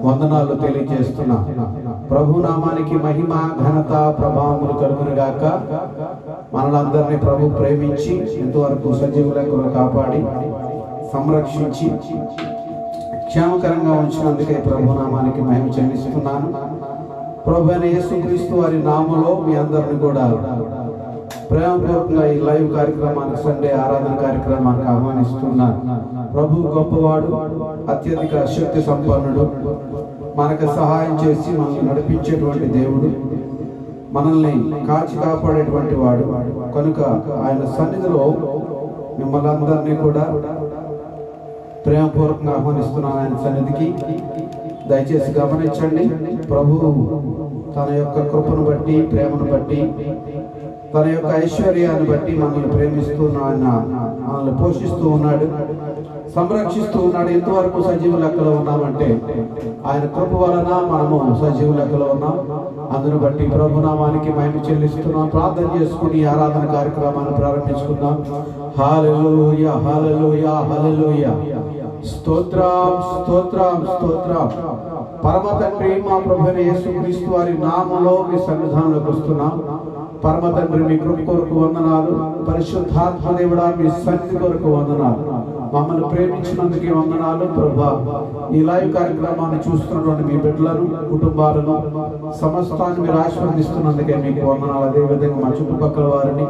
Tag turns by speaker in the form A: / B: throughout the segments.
A: వందనాలు తెలియజేస్తున్నా. ప్రభు నామానికి మహిమ ఘనత ప్రభావములు కలుగును గాక. మనలందరినీ ప్రభు ప్రేమించి ఇంతవరకు సజీవులకు కాపాడి సంరక్షించి క్షేమకరంగా ఉంచినందుకే ప్రభు నామానికి మహిమ చెల్లిస్తున్నాను. ప్రభు అయిన యేసుక్రీస్తు వారి నామములో మీ అందరిని కూడా ప్రేమపూర్వకంగా ఈ లైవ్ కార్యక్రమానికి, సండే ఆరాధన కార్యక్రమానికి ఆహ్వానిస్తున్నాను. ప్రభు గొప్పవాడు, అత్యధిక శక్తి సంపన్నుడు, మనకు సహాయం చేసి మనల్ని నడిపించేటువంటి దేవుడు, మనల్ని కాచి కాపాడేటువంటి వాడు. కనుక ఆయన సన్నిధిలో మిమ్మల్ని అందరినీ కూడా ప్రేమపూర్వకంగా ఆహ్వానిస్తున్నాను ఆయన సన్నిధికి. దయచేసి గమనించండి. ప్రభువు తన యొక్క కృపను బట్టి, ప్రేమను బట్టి, తన యొక్క ఐశ్వర్యాన్ని బట్టి మనల్ని ప్రేమిస్తూ ఆయన మనల్ని పోషిస్తూ ఉన్నాడు, సంరక్షిస్తూ ఉన్నాడు. ఇంతవరకు సజీవ లెక్కలో ఉన్నామంటే ఆయన కృప వలన మనము సజీవ లెక్కలో ఉన్నాం. అందును బట్టి ప్రభునామానికి మహిమ చెల్లిస్తున్నాం. ప్రార్థన చేసుకుని ఆరాధన కార్యక్రమాన్ని ప్రారంభించుకుందాం. హల్లెలూయా, హల్లెలూయా, హల్లెలూయా. స్తోత్రం, స్తోత్రం, స్తోత్రం. పరమ తండ్రి, మా ప్రభువైన యేసుక్రీస్తు వారి నామములో మీ సన్నిధానంలోకి వస్తున్నాం. పరమ తండ్రి, మీ కృప కొరకు వందనాలు. పరిశుద్ధాత్మ దేవుడా, మీ సన్నిధి కొరకు వందనాలు. మమ్మల్ని ప్రేమించినందుకే వందనాలు. ప్రభువా, ఈ లైవ్ కార్యక్రమాన్ని చూస్తున్నటువంటి మీ బిడ్డలను, కుటుంబాలను, సమస్తాన్ని మీరు ఆశీర్వదిస్తున్నందుకే మీకు వందనాలు. అదేవిధంగా మా చుట్టుపక్కల వారిని,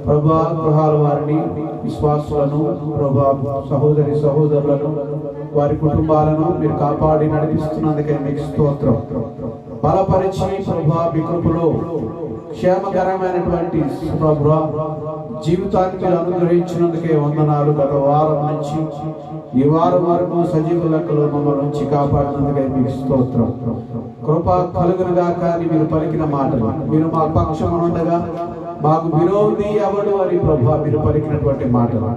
A: ప్రభువా, గృహాల వారిని, విశ్వాసులను, ప్రభువా, సహోదరి సహోదరులను, వారి కుటుంబాలను మీరు కాపాడి నడిపిస్తున్నందుకే మీకు స్తోత్రం. బలపరిచి ప్రభువా, మీ కృపలో క్షేమకరమైనటువంటి ప్రభువా జీవితాన్ని మీరు అనుగ్రహించినందుకే వందనాలు. గత వారం నుంచి ఈ వారం వరకు సజీవ లెక్కలో మమ్మల్ని నుంచి కాపాడినందుకే మీకు స్తోత్రం. కృప కలుగును గాక అని మీరు పలికిన మాటలు, మీరు మా పక్షం ఉండగా మాకు విరోధి ఎవడు అని ప్రభువా మీరు పలికినటువంటి మాటలు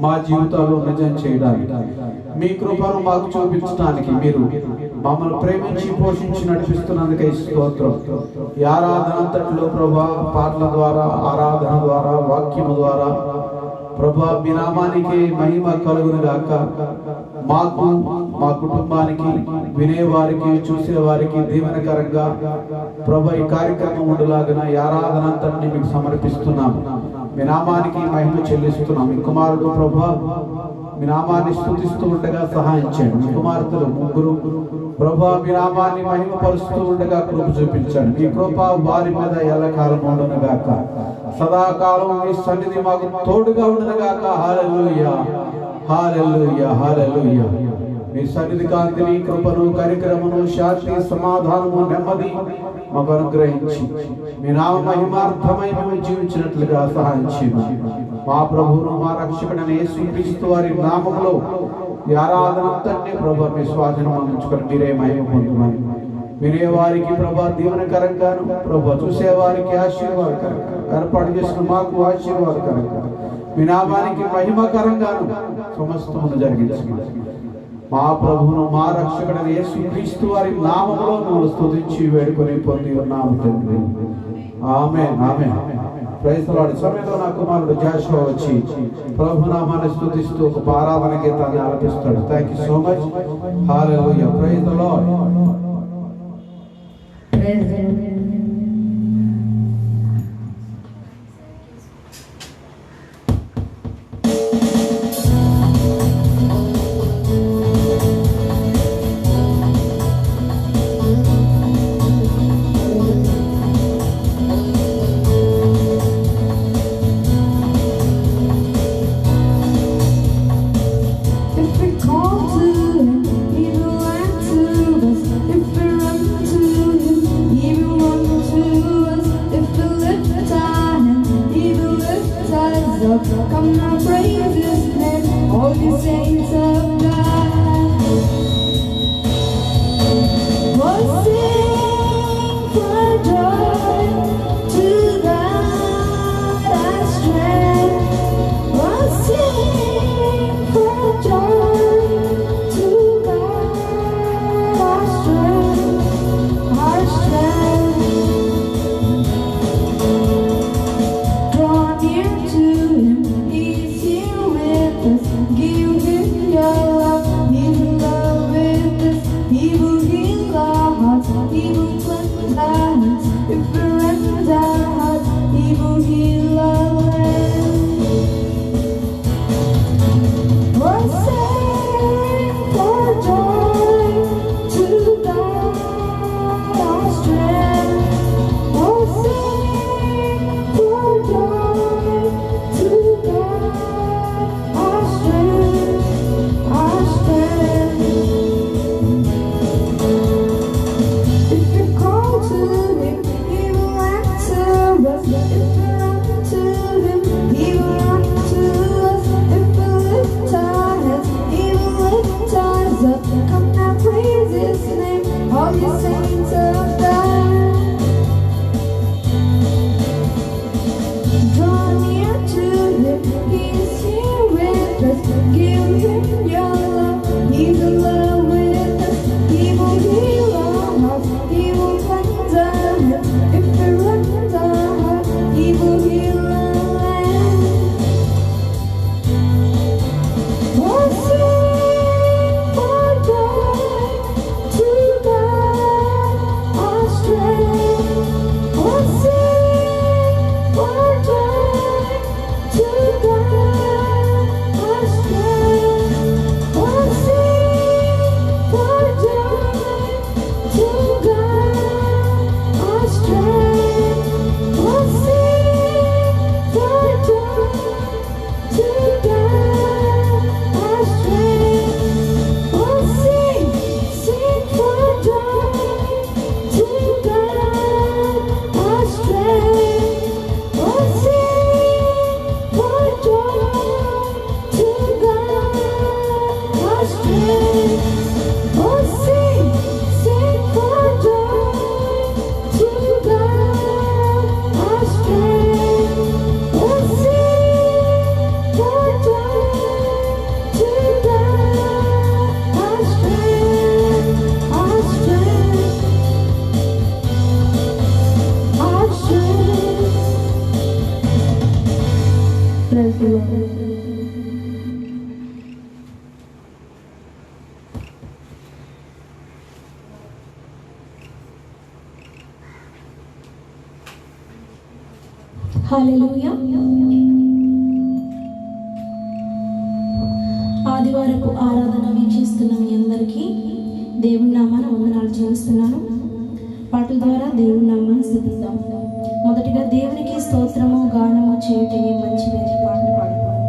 A: మా జీవితాల్లో నిజం చేయడానికి, మీ కృపను మాకు చూపించడానికి మీరు మమ్మల్ని ప్రేమించి పోషించి నడిపిస్తున్నందుకే స్తోత్రం. ఈ ఆరాధన అంతటిలో ప్రభువా పాటల ద్వారా, ఆరాధన ద్వారా, వాక్యము ద్వారా ప్రభువా మీ నామానికి మహిమ కలుగును గాక. మాకు, మా కుటుంబానికి, వినేవారికి, చూసేవారికి దీవెనకరంగా ప్రభువా ఈ కార్యక్రమం ఉండలాగిన ఈ ఆరాధన అంతటిని మీకు సమర్పిస్తున్నాము. మీ నామానికి మహిమ చెల్లిస్తున్నాం. మీ కుమారుడు ప్రభువా మీ నామాన్ని స్తుతిస్తూ ఉండగా సహాయం చేయండి. మీ కుమార్తెలు ముగ్గురు ప్రభువా మీ నామాన్ని మహిమపరుస్తూ ఉండగా కృప చూపించండి. మీ కృప వారి మీద ఎల్లకాలం ఉండును గాక. సదాకాలం మీ సన్నిధి మాకు తోడుగా ఉండును గాక. హల్లెలూయా, హల్లెలూయా, హల్లెలూయా. మీ సన్నిధి కాంతిని, కృపను, కనికరమును, శాంతి, సమాధానము, నెమ్మది మాకు అనుగ్రహించి మీ నామ మహిమార్థమై మేము జీవించినట్లుగా సహాయం చేయండి. మా ప్రభువును, మా రక్షకుడైన యేసుక్రీస్తు వారి నామములో ఈ ఆరాధన అంతటినీ ప్రభువా మీ స్వాధీనం అందించుకొని మీరే మహిమ పొందుమని, మీరే వారికి ప్రభువా దీవెనకరంగాను, ప్రభువా చూసేవారికి ఆశీర్వాదకరంగా, ఏర్పాటు చేసిన మాకు ఆశీర్వాదకరంగా, మీ నామానికి మహిమకరంగాను సమస్తమును జరిగించండి. మా ప్రభువును, మా రక్షకుడైన యేసుక్రీస్తు వారి నామములో మేము స్తుతించి వేడుకొని పొంది ఉన్నాము తండ్రి. ఆమేన్, ఆమేన్. Praise the lord. సమయంలో నా కుమారుడు జాషువా వచ్చి ప్రభు నామాన్ని స్తుతిస్తూ ఒక ఆరాధన గీతాన్ని ఆలపిస్తాడు. Thank you so much. హల్లెలూయా. Praise the lord.
B: If we run to us, if we run to him, he will పాడతారు. హల్లెలూయా. ఆదివారపు ఆరాధన వీక్షిస్తున్న మీ అందరికీ దేవుని నామాన వందనాలు చెల్లిస్తున్నాను. పాటల ద్వారా దేవుని నామాన్ని స్తుతిద్దాం. మొదటిగా దేవునికి స్తోత్రము గానము చేయటమే మంచిది అనే పాటలు పాడుకోవాలి.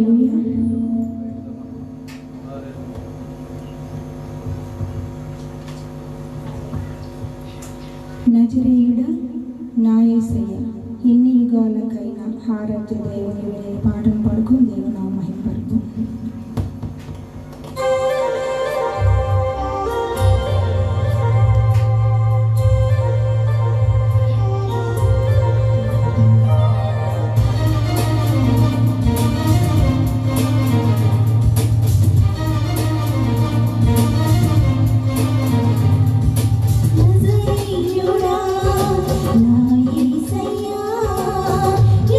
B: హల్లెలూయా. నజరేయుడా నా యేసయ్య, ఎన్ని యుగాలకైనా ఆరాధ్య దేవుని అనే పాటను పాడుకుని దేవుని నామమున మహిమపరచు.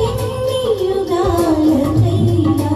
C: ఎన్ని యుగాలకైనా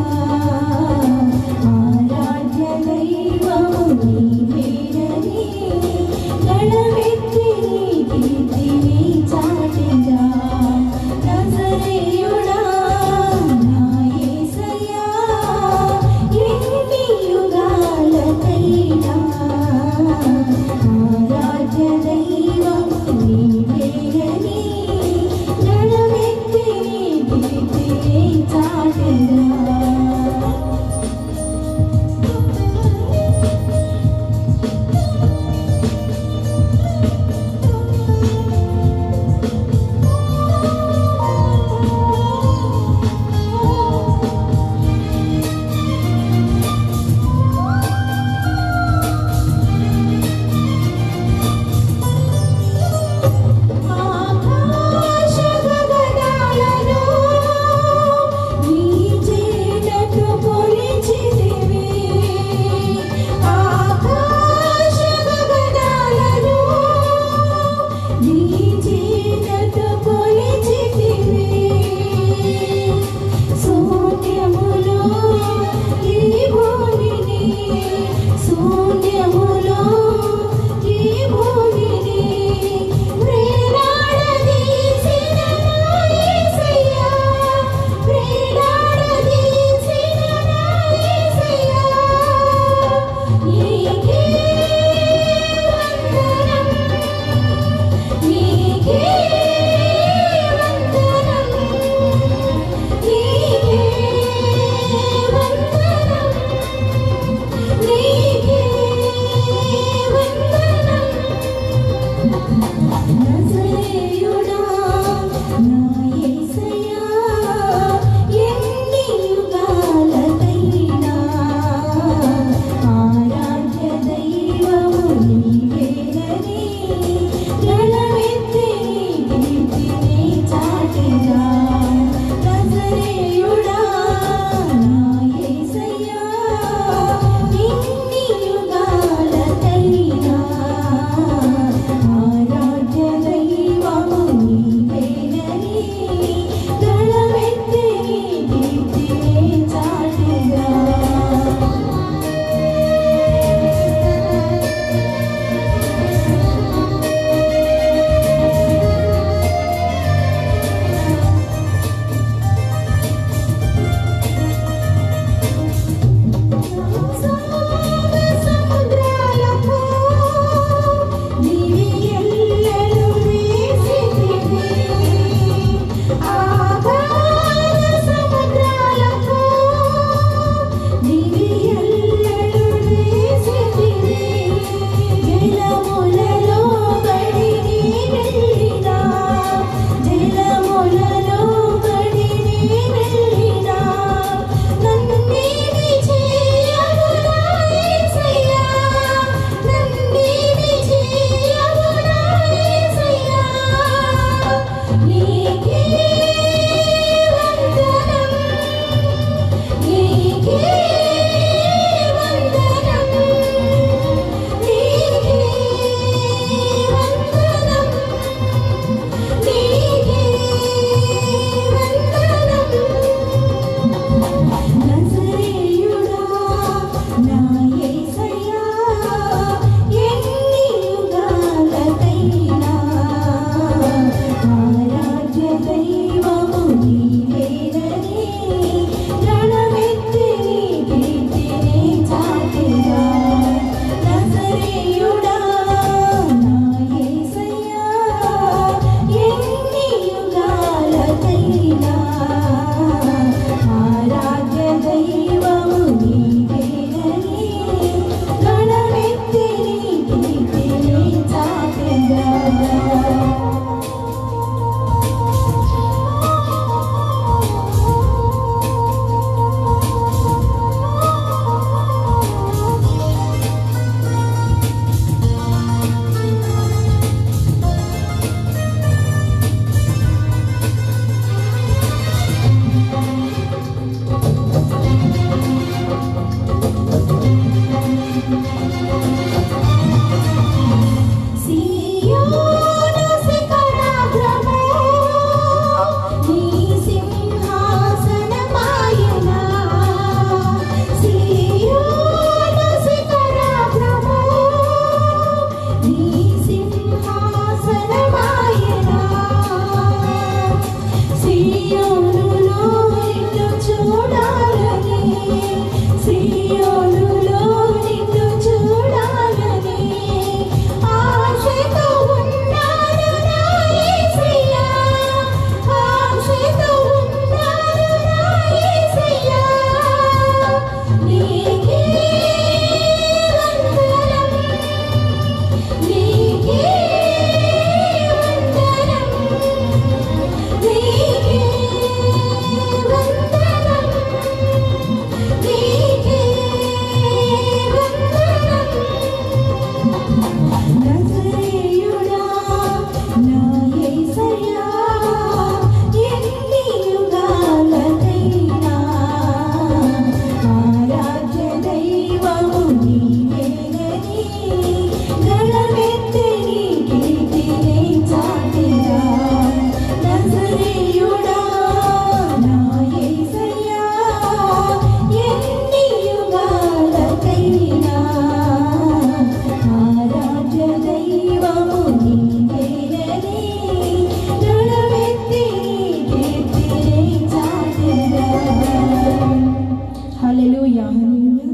B: హల్లెలూయా హల్లెలూయా.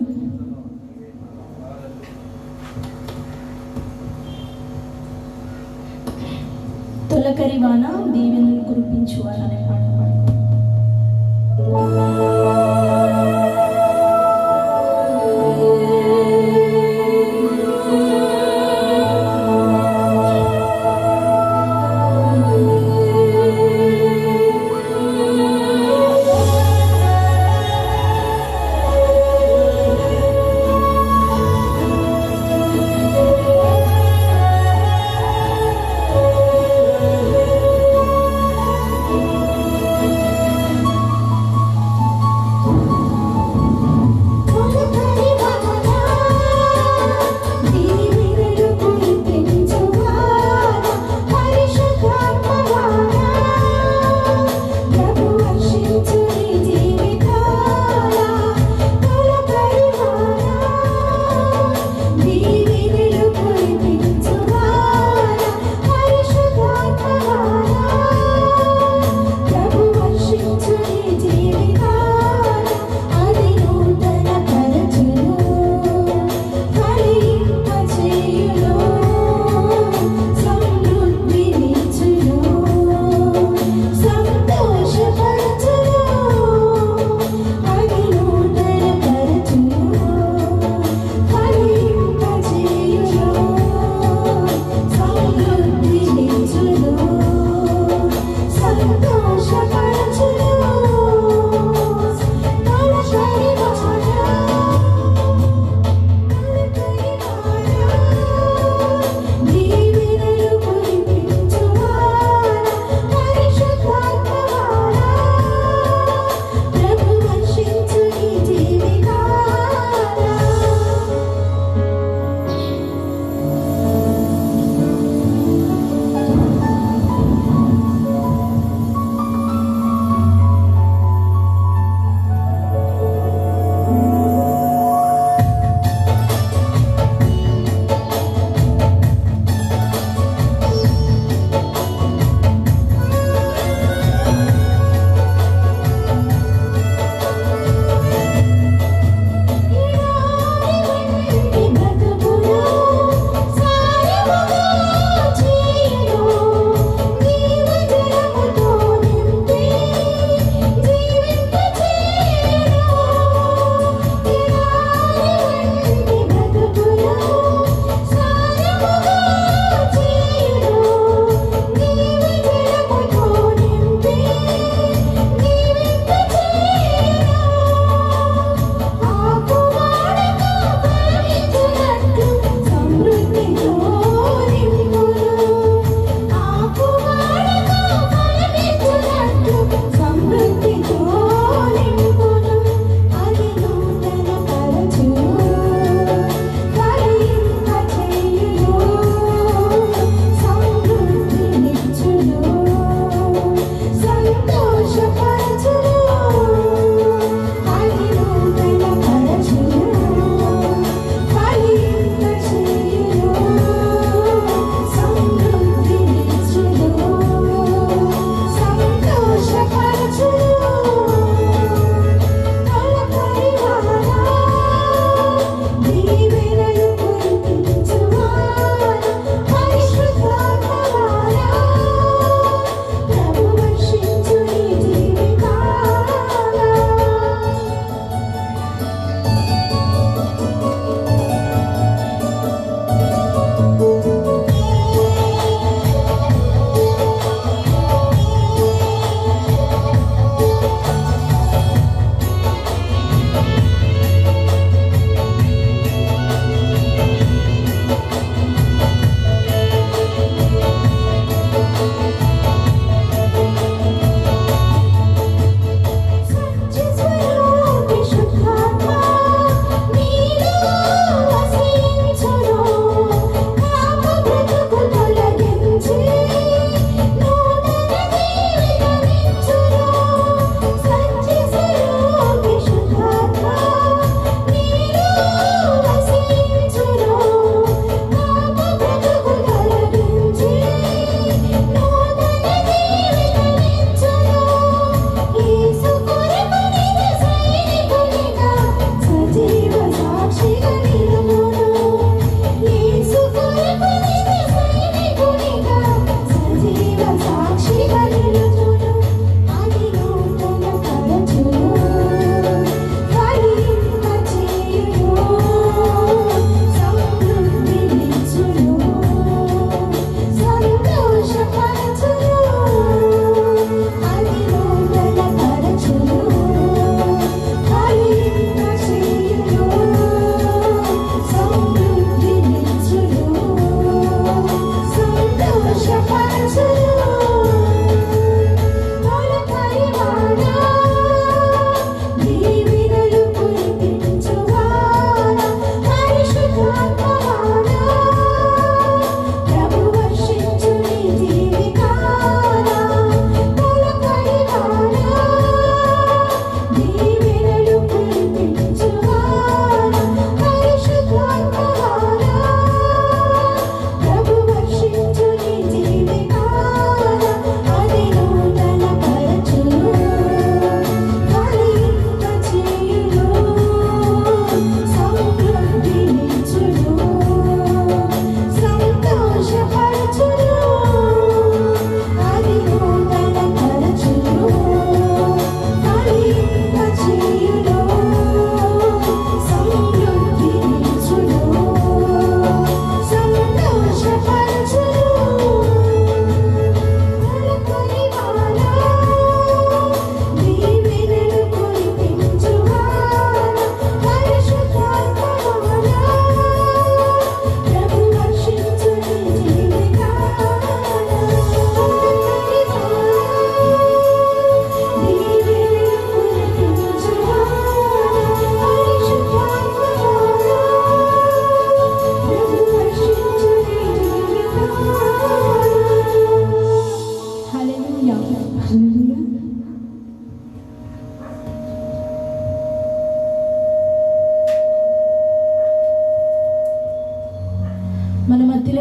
B: తొలకరి వాన దీవెనలు కురిపించువారు అనే పాట పాడు.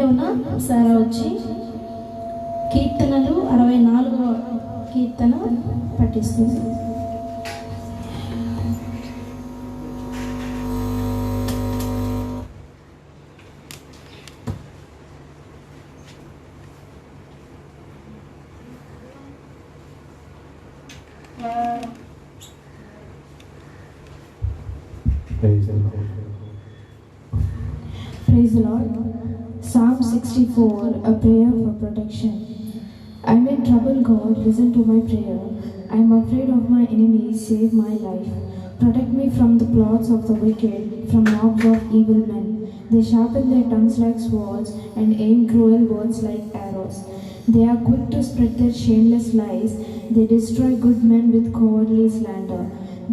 B: ఉన్న సారా వచ్చి కీర్తనలు 64వ కీర్తన పఠిస్తుంది. Praise the Lord. Psalm 64, a prayer for protection. I'm in trouble, God, listen to my prayer. I'm afraid of my enemies, save my life. Protect me from the plots of the wicked, from mobs of evil men. They sharpen their tongues like swords and aim cruel words like arrows. They are quick to spread their shameless lies. They destroy good men with cowardly slander.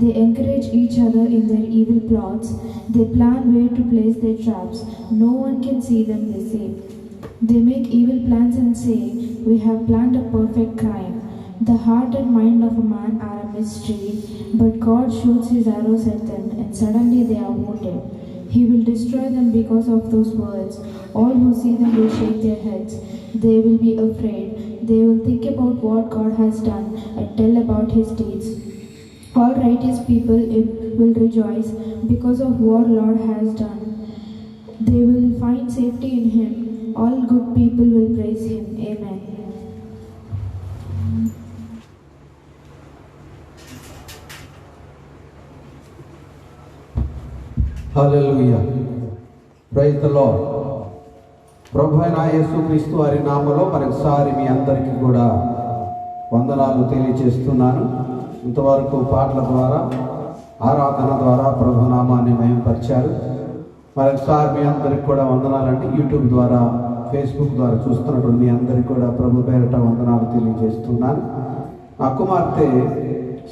B: They encourage each other in their evil plots. They plan where to place their traps. No one can see them, they say. They make evil plans and say, we have planned a perfect crime. The heart and mind of a man are a mystery, but God shoots his arrows at them, and suddenly they are wounded. He will destroy them because of those words. All who see them will shake their heads. They will be afraid. They will think about what God has done and tell about his deeds. All righteous people will rejoice because of what Lord has done. They will find safety in him. All good people will praise him. Amen.
A: హల్లెలూయా. Praise the lord. ప్రభు అయిన యేసుక్రీస్తు వారి నామములో మరొకసారి మీ అందరికీ కూడా వందనాలు తెలియజేస్తున్నాను. ఇంతవరకు పాటల ద్వారా ఆరాధన ద్వారా ప్రభు నామాన్ని మహిమపరిచారు. మరొకసారి మీ అందరికి కూడా వందనాలండి. యూట్యూబ్ ద్వారా ఫేస్బుక్ ద్వారా చూస్తున్నటువంటి మీ అందరికీ కూడా ప్రభు పేరట వందనాలు తెలియజేస్తున్నాను. నా కుమార్తె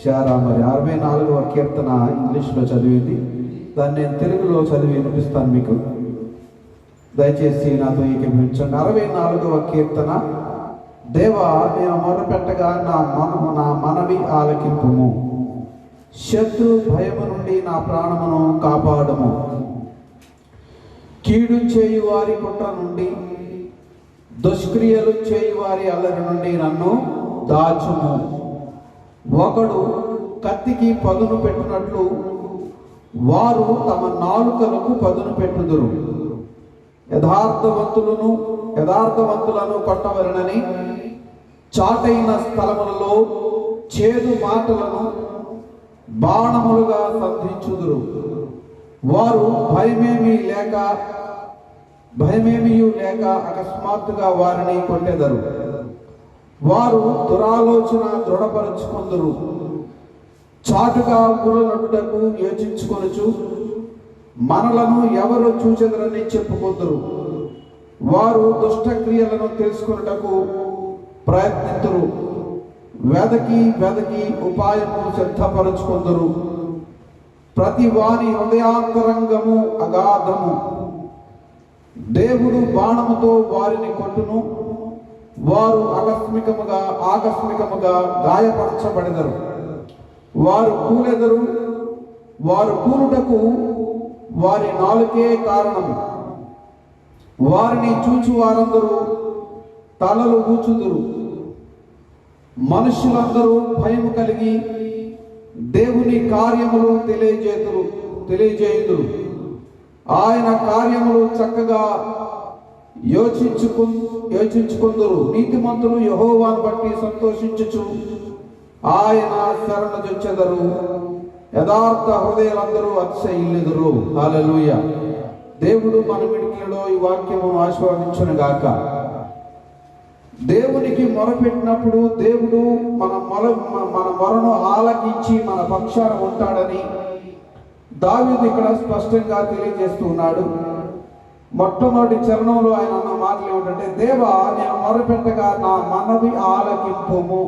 A: శారా మరి 64వ కీర్తన ఇంగ్లీష్లో చదివింది. దాన్ని నేను తెలుగులో చదివి వినిపిస్తాను మీకు. దయచేసి నాతో ఏకీభవించండి. 64వ కీర్తన. దేవా, నేను మొరపెట్టగా నా మనవి ఆలకింపుము. శత్రు భయము నుండి నా ప్రాణమును కాపాడుము. కీడు చేయువారి కుట్ర నుండి, దుష్క్రియలు చేయువారి అల్లరి నుండి నన్ను దాచుము. ఒకడు కత్తికి పదును పెట్టినట్లు వారు తమ నాలుకలకు పదును పెట్టుదురు. యథార్థవంతులను కొట్టవలనని చాటైన స్థలములలో చేదు మాటలను బాణములుగా సంధించుదురు. వారు భయమేమియు లేక అకస్మాత్తుగా వారిని కొట్టెదరు. వారు దురాలోచన దృఢపరుచుకొందురు. చాటుగా గురలొట్టుటకు యోచించుకొనుచు మనలను ఎవరు చూచెదరని చెప్పుకొందురు. వారు దుష్టక్రియలను తెలుసుకొనుటకు ప్రయత్నింతురు. వెదకి ఉపాయము సిద్ధపరచుకొందురు. ప్రతి వాని హృదయాంతరంగము అగాధము. దేవుడు బాణముతో వారిని కొట్టును. వారు ఆకస్మికముగా గాయపరచబడెదరు. వారు కూలెదరు. వారు కూలుటకు వారి నాలుకే కారణము. వారిని చూచు వారందరూ తలలు ఊచుదురు. మనుషులందరూ భయము కలిగి దేవుని కార్యములు తెలియజేయుదురు. ఆయన కార్యములు చక్కగా యోచించుకొందురు. నీతిమంతులు యెహోవాను బట్టి సంతోషించుచు ఆయన శరణుజొచ్చెదరు. యథార్థ హృదయులందరూ అతిశయిల్లుదురు. హల్లెలూయా. దేవుడు మన విడికిలో ఈ వాక్యమును ఆశీర్వదించును గాక. దేవునికి మొరపెట్టినప్పుడు దేవుడు మన మొరను ఆలకించి మన పక్షాన ఉంటాడని దావీదు ఇక్కడ స్పష్టంగా తెలియజేస్తున్నాడు. మొట్టమొదటి చరణంలో ఆయన అన్న మాటలు ఏమిటంటే, దేవా, నేను మొరపెట్టగా నా మనవి ఆలకింపుము.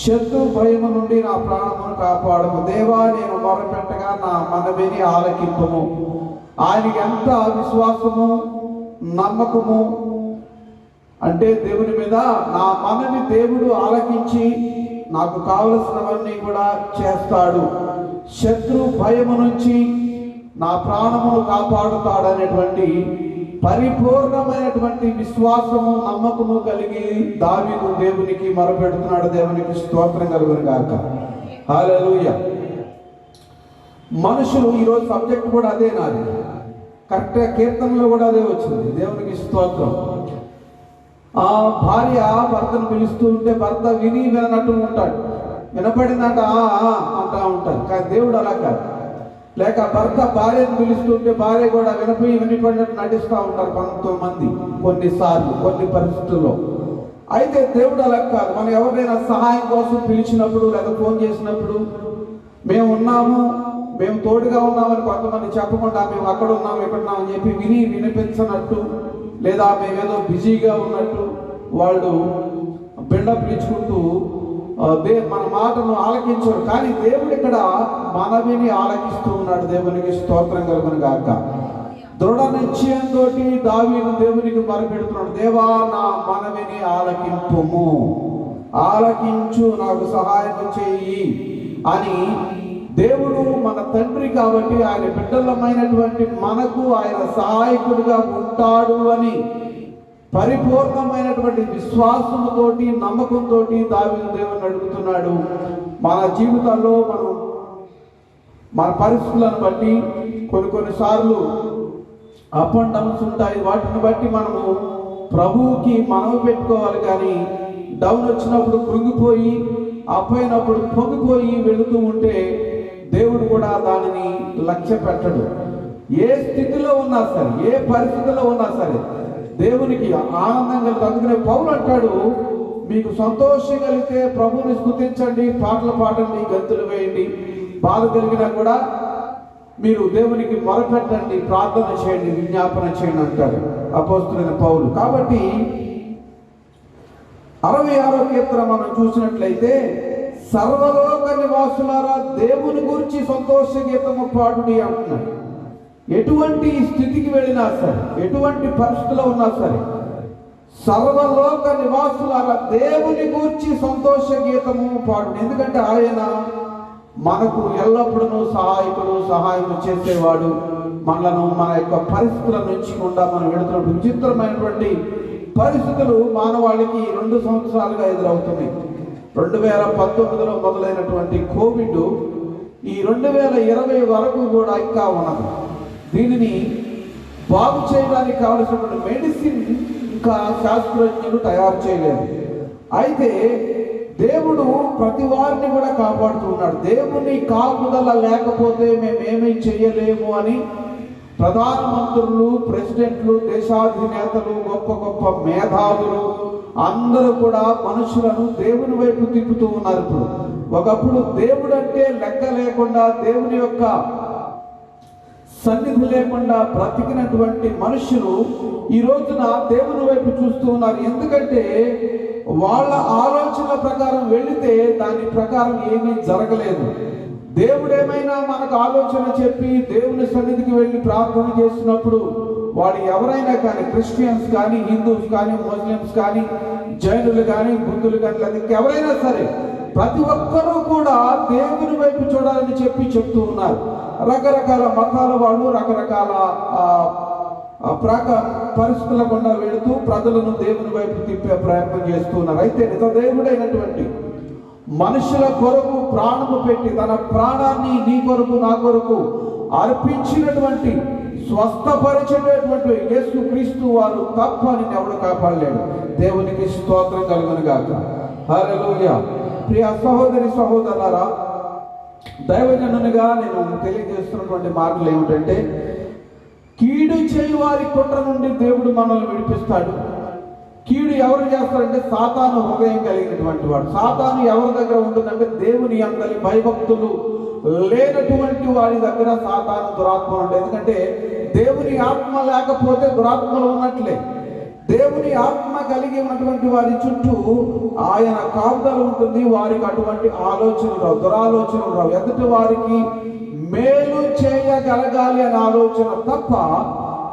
A: శత్రు భయము నుండి నా ప్రాణమును కాపాడము. దేవా, నేను మొరపెట్టగా నా మనవిని ఆలకింపుము. ఆయనకి ఎంత విశ్వాసము, నమ్మకము అంటే దేవుని మీద, నా మనవి దేవుడు ఆలకించి నాకు కావలసినవన్నీ కూడా చేస్తాడు. శత్రు భయము నుంచి నా ప్రాణమును కాపాడుతాడనేటువంటి పరిపూర్ణమైనటువంటి విశ్వాసము నమ్మకము కలిగి దావీదు దేవునికి మొరపెడుతున్నాడు. దేవునికి స్తోత్రం కలుగును గాక. హల్లెలూయా. మనుషులు ఈరోజు సబ్జెక్ట్ కూడా అదే, నాది కరెక్ట్గా కీర్తనలో కూడా అదే వచ్చింది. దేవునికి స్తోత్రం. ఆ భార్య భర్తను పిలుస్తూ ఉంటే భర్త విని వినట్టు ఉంటాడు, వినపడిందంట అంటా ఉంటాడు. కానీ దేవుడు అలా కాదు. లేక భర్త భార్యను పిలుస్తుంటే భార్య కూడా వినపడినట్టు నటిస్తూ ఉంటారు కొంతమంది, కొన్నిసార్లు కొన్ని పరిస్థితుల్లో. అయితే దేవుడు అలా కాదు. మనం ఎవరైనా సహాయం కోసం పిలిచినప్పుడు లేదా ఫోన్ చేసినప్పుడు మేము ఉన్నాము, మేము తోడుగా ఉన్నామని కొంతమంది చెప్పకుండా మేము అక్కడ ఉన్నాము ఇక్కడ ఉన్నామని చెప్పి వినిపించనట్టు, లేదా మేమేదో బిజీగా ఉన్నట్టు వాళ్ళు బిల్డప్ ఇచ్చుకుంటూ మన మాటను ఆలకించరు. కానీ దేవుడు ఇక్కడ మనవిని ఆలకిస్తూ ఉన్నాడు. దేవునికి స్తోత్రం కలుగును గాక. దృఢ నిశ్చయంతో దావీదు దేవునికి మొరపెడుతున్నాడు, దేవా నా మనవిని ఆలకింపుము, ఆలకించు, నాకు సహాయం చేయి అని. దేవుడు మన తండ్రి కాబట్టి ఆయన బిడ్డలమైనటువంటి మనకు ఆయన సహాయకుడిగా ఉంటాడు అని పరిపూర్ణమైనటువంటి విశ్వాసంతోటి నమ్మకంతో దావీదు దేవుని అడుగుతున్నాడు. మన జీవితాల్లో మన పరిస్థితులను బట్టి కొన్నిసార్లు అప్ అండ్ డౌన్స్ ఉంటాయి. వాటిని బట్టి మనము ప్రభువుకి మనవి పెట్టుకోవాలి. కానీ డౌన్ వచ్చినప్పుడు కృంగిపోయి, అప్ అయినప్పుడు పొంగిపోయి వెళుతూ ఉంటే దేవుడు కూడా దానిని లక్ష్య పెట్టడు. ఏ స్థితిలో ఉన్నా సరే, ఏ పరిస్థితిలో ఉన్నా సరే దేవునికి ఆనందం కలిగి. అందుకనే పౌలు అంటాడు, మీకు సంతోషం కలిగితే ప్రభువుని స్తుతించండి, పాటలు పాడండి, గంతులు వేయండి. బాధ కలిగినా కూడా మీరు దేవునికి మొరపెట్టండి, ప్రార్థన చేయండి, విజ్ఞాపన చేయండి అంటాడు అపోస్తలుడైన పౌలు. కాబట్టి 66వ కీర్తన మనం చూసినట్లయితే, సర్వలోక నివాసులారా దేవుని గురించి సంతోష గీతము పాడుడి అంటున్నాడు. ఎటువంటి స్థితికి వెళ్ళినా సరే, ఎటువంటి పరిస్థితిలో ఉన్నా సరే, సర్వలోక నివాసులారా దేవుని గురించి సంతోష గీతము పాడుడి. ఎందుకంటే ఆయన మనకు ఎల్లప్పుడూ సహాయకుడు, సహాయం చేసేవాడు. మనలను మన యొక్క పరిస్థితుల నుంచి గుండా మనం వెళుతున్నప్పుడు విచిత్రమైనటువంటి పరిస్థితులు మానవాళికి 2 సంవత్సరాలుగా ఎదురవుతున్నాయి. 2019లో మొదలైనటువంటి కోవిడ్ ఈ 2020 వరకు కూడా ఇంకా ఉన్నది. దీనిని బాగు చేయడానికి కావలసినటువంటి మెడిసిన్ ఇంకా శాస్త్రజ్ఞులు తయారు చేయలేదు. అయితే దేవుడు ప్రతి వారిని కూడా కాపాడుతున్నాడు. దేవుని కాపుదల లేకపోతే మేమేమీ చేయలేము అని ప్రధానమంత్రులు, ప్రెసిడెంట్లు, దేశాధినేతలు, గొప్ప గొప్ప మేధావులు అందరూ కూడా మనుషులను దేవుని వైపు తిప్పుతూ ఉన్నారు. ఇప్పుడు ఒకప్పుడు దేవుడు అంటే లెక్క లేకుండా, దేవుని యొక్క సన్నిధి లేకుండా బ్రతికినటువంటి మనుషులు ఈ రోజున దేవుని వైపు చూస్తూ ఉన్నారు. ఎందుకంటే వాళ్ళ ఆలోచన ప్రకారం వెళితే దాని ప్రకారం ఏమీ జరగలేదు. దేవుడేమైనా మనకు ఆలోచన చెప్పి దేవుని సన్నిధికి వెళ్ళి ప్రార్థన చేస్తున్నప్పుడు వాడు ఎవరైనా కానీ, క్రిస్టియన్స్ కానీ, హిందూస్ కానీ, ముస్లిమ్స్ కానీ, జైనులు కానీ, బుద్ధులు కానీ, లేదా ఎవరైనా సరే ప్రతి ఒక్కరూ కూడా దేవుని వైపు చూడాలని చెప్తూ ఉన్నారు. రకరకాల మతాల వాళ్ళు రకరకాల పరిస్థితుల గుండా వెళుతూ ప్రజలను దేవుని వైపు తిప్పే ప్రయత్నం చేస్తూ ఉన్నారు. అయితే నిజ దేవుడైనటువంటి మనుషుల కొరకు ప్రాణము పెట్టి తన ప్రాణాన్ని నీ కొరకు నా కొరకు అర్పించినటువంటి స్వస్థపరిచేటటువంటి యేసు క్రీస్తు వారు తప్ప నిన్ను ఎవడు కాపాడలేడు. దేవునికి స్తోత్రం కలుగును గాక. హల్లెలూయా. ప్రియ సహోదరి సహోదరులారా, దైవజనునిగా నేను తెలియజేస్తున్నటువంటి మాటలు ఏమిటంటే, కీడు చేయి వారి కుట్ర నుండి దేవుడు మనల్ని విడిపిస్తాడు. కీడు ఎవరు చేస్తారంటే సాతాను హృదయం కలిగినటువంటి వాడు. సాతాను ఎవరి దగ్గర ఉంటుందంటే దేవుని అందరి భయభక్తులు లేనటువంటి వాడి దగ్గర సాతాను దురాత్మ ఉంటుంది. ఎందుకంటే దేవుని ఆత్మ లేకపోతే దురాత్మలు ఉన్నట్లే. దేవుని ఆత్మ కలిగి ఉన్నటువంటి వారి చుట్టూ ఆయన కాపుదల ఉంటుంది. వారికి అటువంటి ఆలోచనలు రావు, దురాలోచనలు రావు. ఎదుటి వారికి మేలు చేయగలగాలి అనే ఆలోచన తప్ప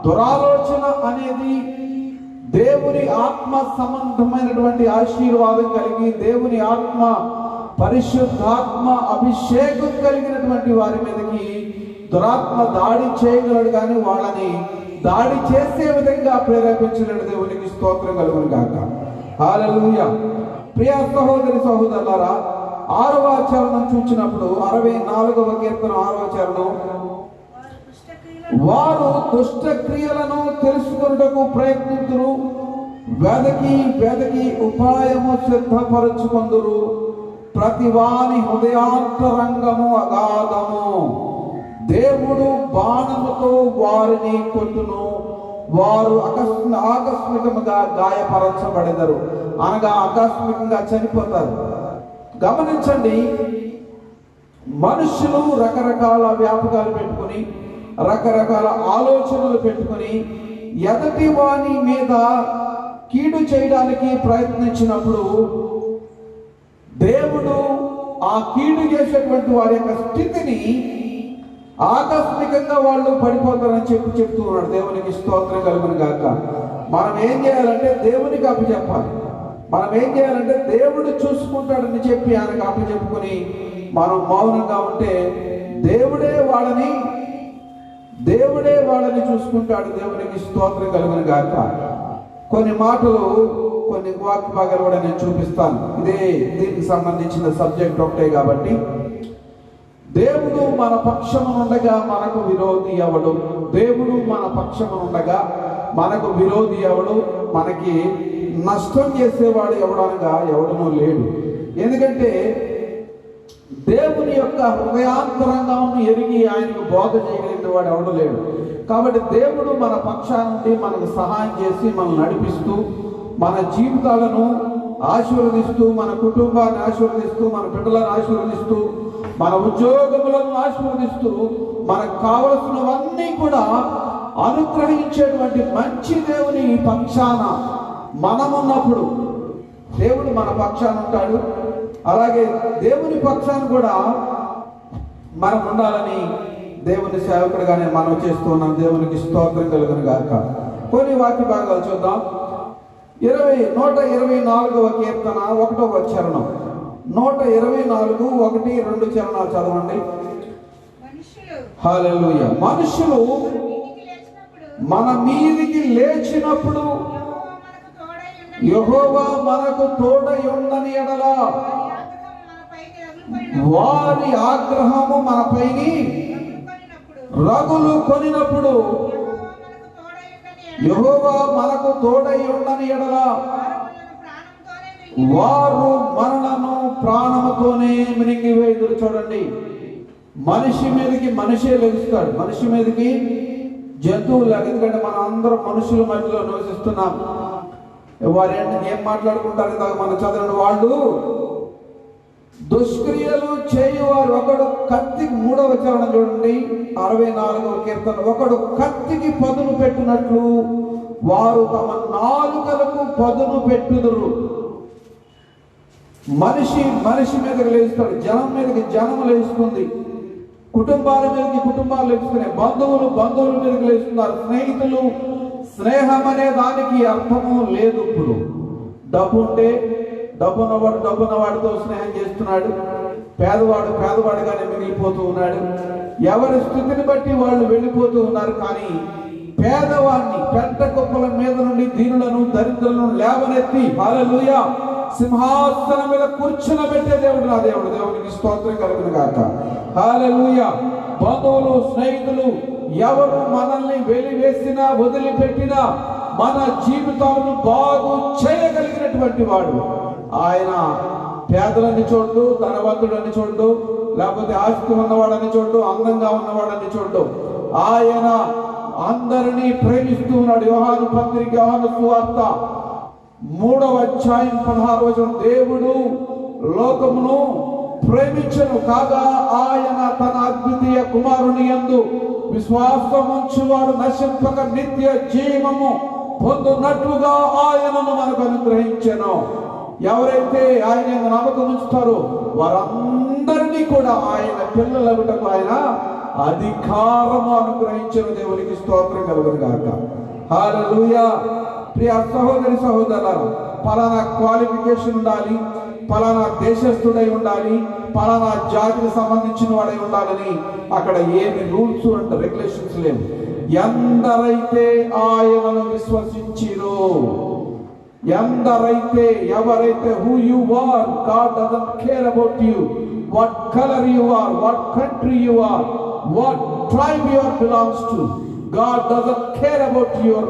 A: దురాలోచన అనేది దేవుని ఆత్మ సంబంధమైనటువంటి ఆశీర్వాదం కలిగి, దేవుని ఆత్మ పరిశుద్ధాత్మ అభిషేకం కలిగినటువంటి వారి మీదకి దురాత్మ దాడి చేయగలడు, కానీ వాళ్ళని దాడి చేసే విధంగా ప్రేరేపించిన దేవునికి స్తోత్రం కలుగును గాక. హల్లెలూయా. ప్రియ సహోదరి సహోదరులారా, 6వ చరణం చూచినప్పుడు 64వ కీర్తన 6వ చరణం, వారు దుష్ట క్రియలను తెలుసుకొనుటకు ప్రయత్నించురు, వెదకి ఉపాయము సిద్ధపరచుకొందురు, ప్రతివాని హృదయాంతరంగము అగాధము, దేవుడు బాణముతో వారిని కొట్టును, వారు ఆకస్మికముగా గాయపరచబడెదరు. అనగా ఆకస్మికంగా చనిపోతారు. గమనించండి, మనుషులు రకరకాల వ్యాపకాలు పెట్టుకుని, రకరకాల ఆలోచనలు పెట్టుకుని ఎదటి వాని మీద కీడు చేయడానికి ప్రయత్నించినప్పుడు దేవుడు ఆ కీడు చేసేటువంటి వారి యొక్క స్థితిని ఆకస్మికంగా వాళ్ళు పడిపోతారని చెప్తూ ఉన్నాడు. దేవునికి స్తోత్రం కలుగును గాక. మనం ఏం చేయాలంటే దేవునికి అప్పచెప్పాలి. మనం ఏం చేయాలంటే దేవుడు చూసుకుంటాడని చెప్పి ఆయనకు అప్పచెప్పుకుని మనం మౌనంగా ఉంటే దేవుడే వాళ్ళని చూసుకుంటాడు. దేవునికి స్తోత్రం కలుగును గాక. కొన్ని మాటలు, కొన్ని వాక్య భాగాలు కూడా నేను చూపిస్తాను. దీనికి సంబంధించిన సబ్జెక్ట్ ఒకటే కాబట్టి, దేవుడు మన పక్షమునుండగా మనకు విరోధి ఎవడు? దేవుడు మన పక్షమునుండగా మనకు విరోధి ఎవడు? మనకి నష్టం చేసేవాడు ఎవడనగా ఎవడనూ లేడు. ఎందుకంటే దేవుని యొక్క హృదయాంతరంగాన్ని ఎరిగి ఆయనకు బోధ చేయగలిగిన వాడు ఎవడు లేడు. కాబట్టి దేవుడు మన పక్షాన్ని మనకు సహాయం చేసి మనల్ని నడిపిస్తూ, మన జీవితాలను ఆశీర్వదిస్తూ, మన కుటుంబాన్ని ఆశీర్వదిస్తూ, మన బిడ్డలను ఆశీర్వదిస్తూ, మన ఉద్యోగములను ఆశీర్వదిస్తూ, మనకు కావలసినవన్నీ కూడా అనుగ్రహించేటువంటి మంచి దేవుని పక్షాన మనమున్నప్పుడు దేవుడు మన పక్షాన ఉంటాడు. అలాగే దేవుని పక్షాన కూడా మనం ఉండాలని దేవుని సేవకుడిగానే మనం చేస్తున్నాం. దేవునికి స్తోత్రం కలుగును గాక. కొన్ని వాక్య భాగాలు చూద్దాం. 124వ కీర్తన 1వ చరణం, 124 1, 2 చరణాలు చదవండి. హల్లెలూయా. మనుషులు మన మీదికి లేచినప్పుడు యెహోవా మనకు తోడై ఉండని ఎడల వారి ఆగ్రహము మనపైని రగులు కొనినప్పుడు, యెహోవా మనకు తోడై ఉండని ఎడల వారు మనలను ప్రాణముతోనే మింగివేయుదురు. చూడండి, మనిషి మీదకి మనిషే లెగుస్తాడు, మనిషి మీదకి జంతువులు. ఎందుకంటే మనం అందరం మనుషుల మధ్యలో నివసిస్తున్నాం. వారు ఏం మాట్లాడుకుంటారు? ఇందాక మనం చదివిన వాళ్ళు దుష్క్రియలు చేయువారు ఒకడు కత్తికి, 3వ చరణం చూడండి, 64వ కీర్తన, ఒకడు కత్తికి పదును పెట్టినట్లు వారు తమ నాలుకలకు పదును పెట్టుదురు. మనిషి మీదకి లేస్తాడు, జనం మీదకి జనం లేస్తుంది, కుటుంబాల మీదకి కుటుంబాలు లేస్తున్నాయి, బంధువుల మీదకి లేస్తున్నారు, స్నేహితులు. స్నేహం అనే దానికి అర్థము లేదు. ఇప్పుడు డబ్బు ఉంటే డబ్బున్నవాడితో స్నేహం చేస్తున్నాడు, పేదవాడుగానే మిగిలిపోతూ ఉన్నాడు. ఎవరి స్థితిని బట్టి వాళ్ళు వెళ్ళిపోతూ ఉన్నారు. కానీ పేదవాడిని, పెద్ద కుప్పల మీద నుండి దీనులను, దరిద్రులను లేవనెత్తి హల్లెలూయా సింహాసనం మీద కూర్చునబెట్టే దేవుడు నా దేవుడు. దేవునికి స్తోత్రం కలుగును గాక. హల్లెలూయా. బంధువులు, స్నేహితులు ఎవరు మనల్ని వెలివేసినా, వదిలిపెట్టినా మన జీవితాలను బాగు చేయగలిగినటువంటి వాడు ఆయన. పేదలని చూడు, ధనవంతుడని చూడు, లేకపోతే ఆస్తి ఉన్నవాడని చూడు, అందంగా ఉన్నవాడని చూడు, ఆయన అందరినీ ప్రేమిస్తూ ఉన్నాడు. యోహాను పత్రిక, యోహాను సువార్త 3వ అధ్యాయం 16వ వచనం, దేవుడు లోకమును ప్రేమించెను కాగా ఆయన తన అద్వితీయ కుమారుని యందు విశ్వాసముంచువాడు నశింపక నిత్య జీవము పొందునట్లుగా ఆయనను మనకు అనుగ్రహించెను. ఎవరైతే ఆయన నమ్మకం ఉంచుతారో వారందరినీ కూడా ఆయన పిల్లలగుటకు ఆయన అధికారము అనుగ్రహించిన. దేవునికి స్తోత్రం కలుగును గాక. హల్లెలూయా. ప్రియ సహోదరి సహోదరులారా, పలానా క్వాలిఫికేషన్ ఉండాలి, పలానా దేశస్థుడై ఉండాలి, పలానా జాతికి సంబంధించిన వాడై ఉండాలని అక్కడ ఏమి రూల్స్ అండ్ రెగ్యులేషన్స్ లేవు. ఎందరైతే ఆయనను విశ్వసించిరో, ఎందరైతే ఎవరైతే who you are, God doesn't care about you, what colour you are, what country you are, what tribe you are belongs to. God doesn't care about your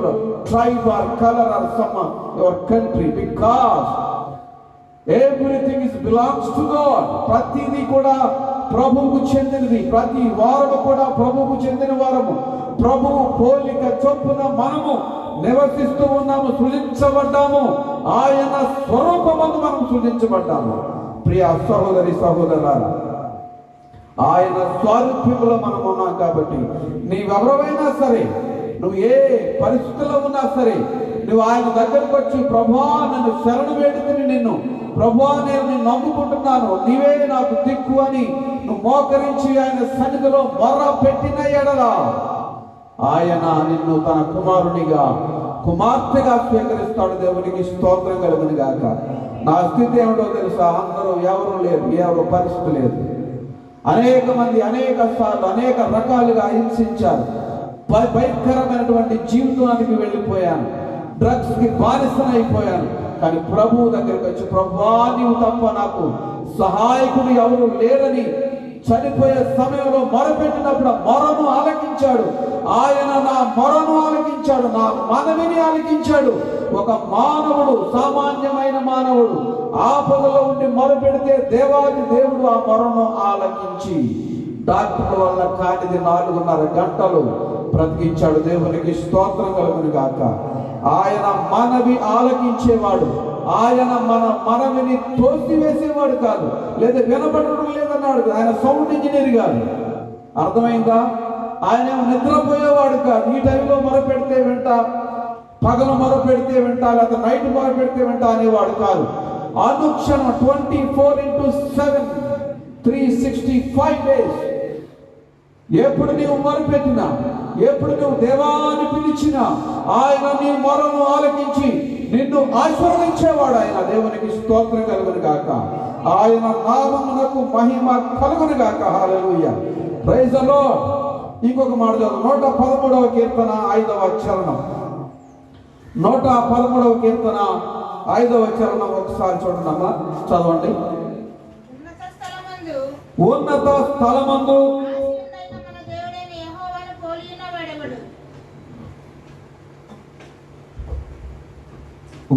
A: tribe or color or some your country, because everything is belongs to God. ప్రతిదీ కూడా ప్రభువుకు చెందినది. ప్రతి వారము కూడా ప్రభువుకు చెందిన వారము. ప్రభువు పోలిక చొప్పున మనము నివసిస్తూ ఉన్నాము, సృజించబడ్డాము. ఆయన స్వరూపమందు మనం సృజించబడ్డాము. ప్రియ సహోదరి సహోదరులారా, ఆయన స్వారూప్యములో మనం ఉన్నాం కాబట్టి నీవెవరైనా సరే, నువ్వు ఏ పరిస్థితుల్లో ఉన్నా సరే, నువ్వు ఆయన దగ్గరకు వచ్చి ప్రభువా నన్ను శరణు వేడుకుని, నిన్ను ప్రభువా నేను నిన్ను నమ్ముకుంటున్నాను, నీవే నాకు దిక్కు అని నువ్వు మోకరించి ఆయన సన్నిధిలో మొర్ర పెట్టిన ఎడల ఆయన నిన్ను తన కుమారునిగా కుమార్తెగా స్వీకరిస్తాడు. దేవునికి స్తోత్రం కలుగును గాక. నా స్థితి ఏమిటో తెలుసా? అందరూ ఎవరు లేరు, ఎవరు పరిస్థితి లేదు. అనేక మంది అనేక సార్లు అనేక రకాలుగా హింసించారు. భయంకరమైనటువంటి జీవితానికి వెళ్ళిపోయాను, డ్రగ్స్ కి బానిసనైపోయాను. కానీ ప్రభువు దగ్గరికి వచ్చి ప్రభువా నీవు తప్ప నాకు సహాయకుడు ఎవరు లేరని చనిపోయే సమయంలో మొరపెట్టినప్పుడు మొరను ఆలకించాడు. ఆయన నా మొరను ఆలకించాడు, నా మనవిని ఆలకించాడు. ఒక మానవుడు, సామాన్యమైన మానవుడు ఆపదలో ఉండి మొరపెడితే దేవాది దేవుడు ఆ మొరను ఆలకించి డాక్టర్ వల్ల కానిది 4.5 గంటలు బ్రతికించాడు. దేవునికి స్తోత్రం కలుగును గాక. ఆయన మనవి ఆలకించేవాడు. ఆయన మన మనవిని తోసివేసేవాడు కాదు, లేదా వినబడడం లేదన్నాడు. ఆయన సౌండ్ ఇంజనీర్ కాదు, అర్థమైందా? ఆయన నిద్రపోయేవాడు కాదు. ఈ టైంలో మొరపెడితే వింట, పగలు మొరపెడితే వింట, లేదా నైట్ మొరపెడితే వింట అనేవాడు కాదు. అనుక్షణం 24/7 365 డేస్ ఎప్పుడు నీవు మొరపెట్టినా, ఎప్పుడు నువ్వు దేవాన్ని పిలిచినా ఆయన నీ మొరను ఆలకించి నిన్ను ఆశీర్వదించేవాడు. ఆయన దేవునికి స్తోత్రం కలుగును గాక. ఆయన నామమునకు మహిమ కలుగును గాక. హల్లెలూయా, ప్రైజ్ ది లార్డ్. ఇంకొక మాట చదువు. 113వ కీర్తన 5వ చరణం. 113వ కీర్తన 5వ చరణం ఒకసారి చూడండి, చదవండి. ఉన్నత స్థలమందు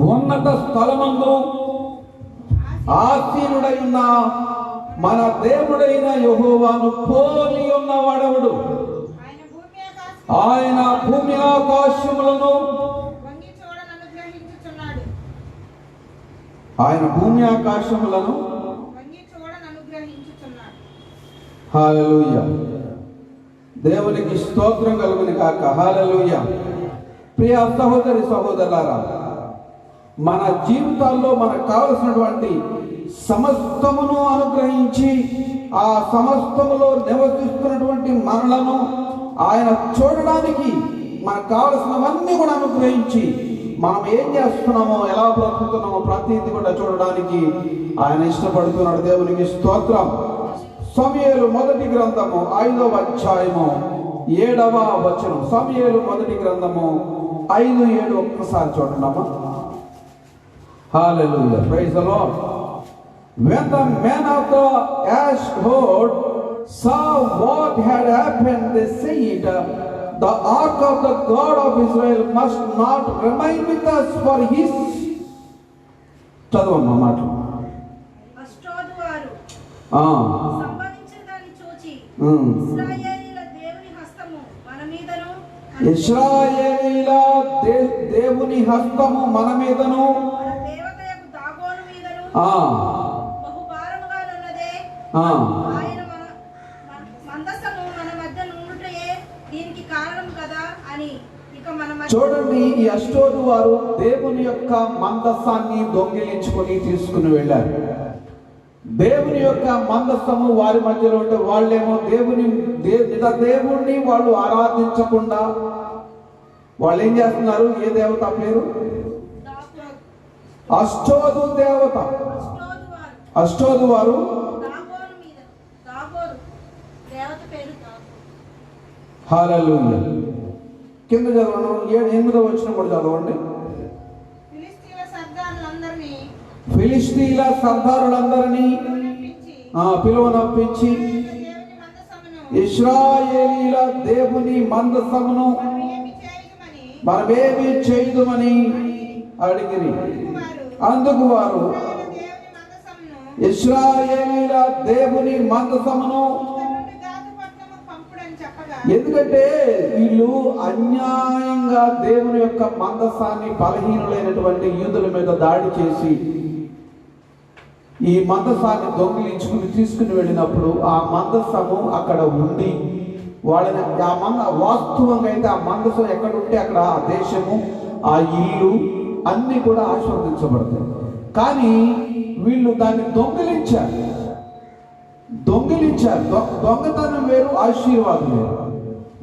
A: ఉన్నత స్థలమందు ఆసీనుడై ఉన్న మన దేవుడైన యెహోవాను పోలి ఉన్నవాడెవడు? ఆయన భూమి ఆకాశములను ఆయన భూమి ఆకాశములను హల్లెలూయా, దేవునికి స్తోత్రం కలుగును గాక. హల్లెలూయా. ప్రియ సహోదరి సహోదరులారా, మన జీవితాల్లో మనకు కావలసినటువంటి సమస్తమును అనుగ్రహించి ఆ సమస్తములో నివసిస్తున్నటువంటి మనలను ఆయన చూడడానికి మనకు కావలసినవన్నీ కూడా అనుగ్రహించి మనం ఏం చేస్తున్నామో, ఎలా బ్రతుకుతున్నామో ప్రతిదీ కూడా చూడడానికి ఆయన ఇష్టపడుతున్నాడు. దేవునికి స్తోత్రం. సమూయేలు మొదటి గ్రంథము 5వ అధ్యాయము 7వ వచనం. సమూయేలు మొదటి గ్రంథము 5:7 ఒక్కసారి చూడండి. Hallelujah, praise the Lord. When the men of the Ashhod saw what had happened, they said, the ark of the God of Israel must not remain with us, for his చదవమ్మా మాట. ఇశ్రాయేలీల దేవుని హస్తము మన మీదను చూడండి, ఈ అష్టోదు వారు దేవుని యొక్క మందస్సాన్ని దొంగిలించుకొని తీసుకుని వెళ్ళారు. దేవుని యొక్క మందస్సము వారి మధ్యలో ఉంటే వాళ్ళేమో దేవుణ్ణి వాళ్ళు ఆరాధించకుండా వాళ్ళు ఏం చేస్తున్నారు? ఏ దేవత పేరు? అష్టోదు దేవత. అష్టోదు వారు హల్లెలూయా. కింద చదవను 8వ వచనం కూడా చదవండి. ఫిలిష్తీయుల సర్దారులందరినీ పిలువనంపించి ఇశ్రాయేలీల దేవుని మందసమును మనమేమి చేయుదుమని అడిగిరి. అందుకు వారు ఇశ్రాయేలీల దేవుని మందసమును, ఎందుకంటే వీళ్ళు అన్యాయంగా దేవుని యొక్క మందసాన్ని బలహీనులైనటువంటి యూదుల మీద దాడి చేసి ఈ మందసాన్ని దొంగిలించుకుని తీసుకుని వెళ్ళినప్పుడు ఆ మందసము అక్కడ ఉండి వాళ్ళని వాస్తవంగా అయితే ఆ మందసం ఎక్కడ ఉంటే అక్కడ ఆ దేశము, ఆ ఇల్లు అన్నీ కూడా ఆశీర్వదించబడతాయి. కానీ వీళ్ళు దాన్ని దొంగిలించారు. దొంగతనం వేరు, ఆశీర్వాదం వేరు.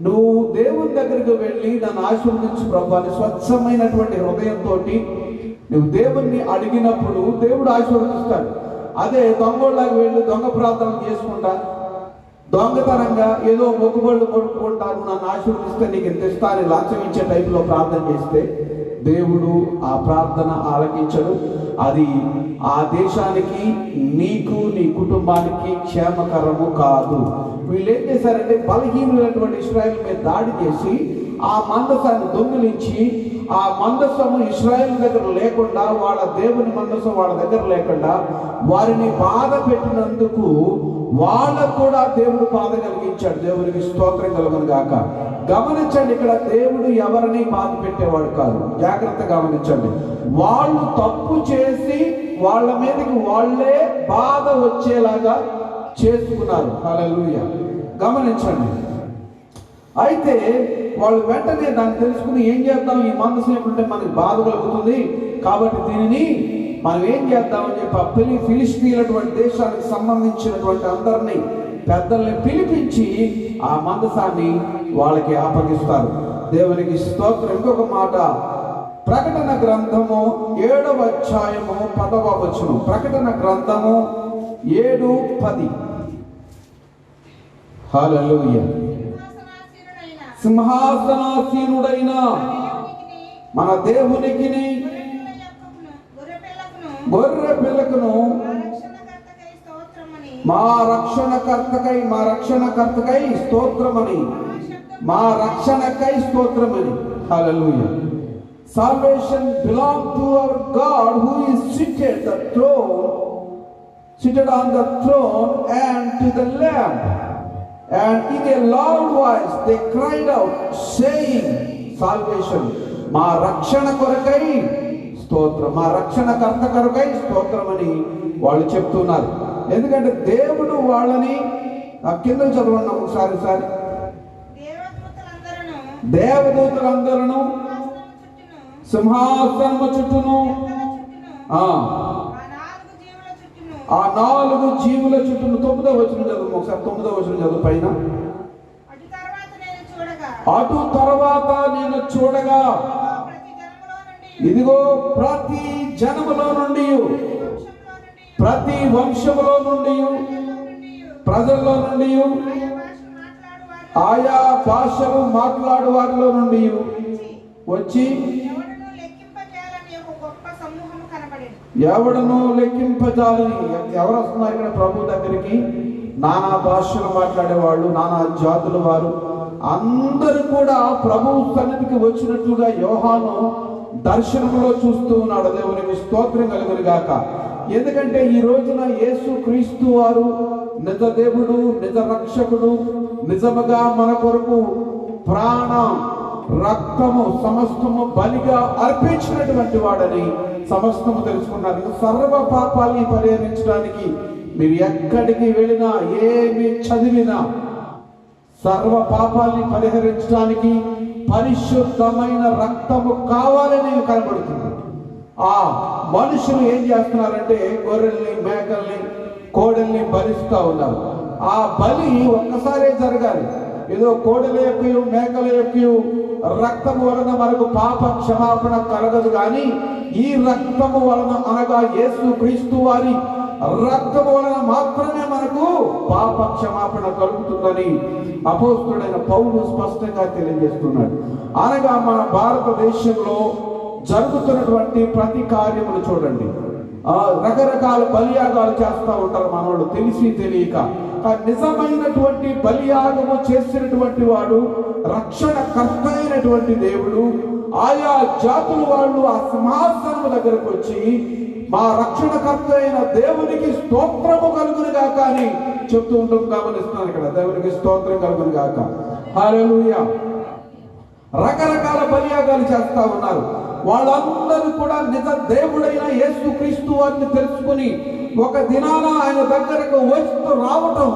A: నువ్వు దేవుని దగ్గరికి వెళ్ళి నన్ను ఆశీర్వదించు ప్రభు అని స్వచ్ఛమైనటువంటి హృదయంతో నువ్వు దేవుణ్ణి అడిగినప్పుడు దేవుడు ఆశీర్వదిస్తాడు. అదే దొంగోళ్ళకి వెళ్ళి దొంగ ప్రార్థనలు చేసుకుంటా, దొంగతనంగా ఏదో మొక్కుబళ్ళు కొట్టుకుంటాను, నన్ను ఆశీర్వదిస్తే నీకు ఎంత ఇస్తాను లంచం ఇచ్చే టైపులో ప్రార్థన చేస్తే దేవుడు ఆ ప్రార్థన ఆలకించడు. అది ఆ దేశానికి, నీకు, నీ కుటుంబానికి క్షేమకరము కాదు. వీళ్ళు ఏం చేశారంటే బలహీనులైనటువంటి ఇశ్రాయేలు మీద దాడి చేసి ఆ మందసాన్ని దొంగిలించి, ఆ మందసము ఇశ్రాయేలు దగ్గర లేకుండా, వాళ్ళ దేవుని మందసం వాళ్ళ దగ్గర లేకుండా వారిని బాధ పెట్టినందుకు వాళ్ళకు కూడా దేవుడు బాధ కలిగించాడు. దేవునికి స్తోత్రం కలుగును గాక. గమనించండి, ఇక్కడ దేవుడు ఎవరిని బాధ పెట్టేవాడు కాదు. జాగ్రత్తగా గమనించండి. వాళ్ళు తప్పు చేసి వాళ్ళ మీదకి వాళ్ళే బాధ వచ్చేలాగా చేసుకున్నారు. హల్లెలూయా. గమనించండి. అయితే వాళ్ళు వెంటనే దాన్ని తెలుసుకుని ఏం చేద్దాం, ఈ మందసం ఎప్పుడంటే మనకి బాధ కలుగుతుంది కాబట్టి దీనిని మనం ఏం చేద్దామని చెప్పి ఫిలిష్తీయులటువంటి దేశానికి సంబంధించినటువంటి అందరినీ పెద్దల్ని పిలిపించి ఆ మందసాన్ని వాళ్ళకి అప్పగిస్తారు. దేవునికి స్తోత్రం. ఇంకొక మాట, ప్రకటన గ్రంథము 7వ అధ్యాయము 10వ వచనం. ప్రకటన గ్రంథము 7:10. హల్లెలూయా. సింహాసనాసీనుడైన మన దేవునికి, గొర్రె పిల్లకును, మా రక్షణకర్తకై స్తోత్రమని, మా రక్షణకై స్తోత్రమని. హల్లెలూయా. Salvation belongs to our God who is seated on the throne and to the Lamb. And in a loud voice they cried out, saying, salvation, మా రక్షణ కొరకై స్తోత్రం, మా రక్షణకర్త కొరకై స్తోత్రం అని వాళ్ళు చెప్తున్నారు. ఎందుకంటే దేవుడు వాళ్ళని కింద చదవండి ఒకసారి. దేవదూతలందరూ సింహాసనము చుట్టూను, ఆ 4 జీవుల చుట్టూను. 9వ వచనం చదువు ఒకసారి. 9వ వచనం చదువు పైన. అటు తర్వాత నేను చూడగా ఇదిగో ప్రతి జనములో నుండి, ప్రతి వంశములో నుండి, ప్రజల్లో నుండి, ఆయా భాషలు మాట్లాడు వారిలో నుండి వచ్చి ఎవడను లెక్కింపజాలని. ఎవరు వస్తున్నారు ఇక్కడ ప్రభు దగ్గరికి? నానా భాషలు మాట్లాడేవాళ్ళు, నానా జాతుల వారు అందరూ కూడా ప్రభు సన్నిధికి వచ్చినట్లుగా యోహాను దర్శనంలో చూస్తూ ఉన్నాడు. దేవునికి స్తోత్రం కలుగును గాక. ఎందుకంటే ఈ రోజున యేసు క్రీస్తు వారు నిజ దేవుడు, నిజ రక్షకుడు, నిజముగా మన కొరకు ప్రాణ రక్తము సమస్తము బలిగా అర్పించినటువంటి వాడని సమస్తము తెలుసుకున్నారు. సర్వ పాపాలని పరిహరించడానికి మీరు ఎక్కడికి వెళ్ళినా, ఏమి చదివినా, సర్వ పాపాలని పరిహరించడానికి పరిశుద్ధమైన రక్తము కావాలని కనబడుతుంది. ఆ మనుషులు ఏం చేస్తున్నారంటే గొర్రెల్ని, మేకల్ని, కోడల్ని బలిస్తూ ఉన్నారు. ఆ బలి ఒక్కసారే జరగాలి. ఏదో కోడల యొక్క, మేకల యొక్క రక్తము వలన మనకు పాప క్షమాపణ కలగదు. కానీ ఈ రక్తము వలన, అనగా యేసు క్రీస్తు వారి రక్తము వలన మాత్రమే మనకు పాప క్షమాపణ కలుగుతుందని అపోస్తుడైన పౌలు స్పష్టంగా తెలియజేస్తున్నాడు. అనగా మన భారతదేశంలో జరుగుతున్నటువంటి ప్రతి కార్యములు చూడండి, రకరకాల బలియాగాలు చేస్తూ ఉంటారు మనోళ్ళు తెలిసి తెలియక. నిజమైనటువంటి బలియాగము చేసినటువంటి వాడు, రక్షణకర్త అయినటువంటి దేవుడు, ఆయా జాతుల వాళ్ళు ఆ సింహాసనం దగ్గరకు వచ్చి మా రక్షణకర్త అయిన దేవునికి స్తోత్రము కలుగును గాక అని చెప్తూ ఉంటాం. గమనిస్తున్నాను ఇక్కడ, దేవునికి స్తోత్రం కలుగును గాక, హల్లెలూయా. రకరకాల బలియాగాలు చేస్తా ఉన్నారు. వాళ్ళందరూ కూడా నిజ దేవుడైన యేసు క్రీస్తు వారిని తెలుసుకుని ఒక దినాన ఆయన దగ్గరకు వస్తూ రావటం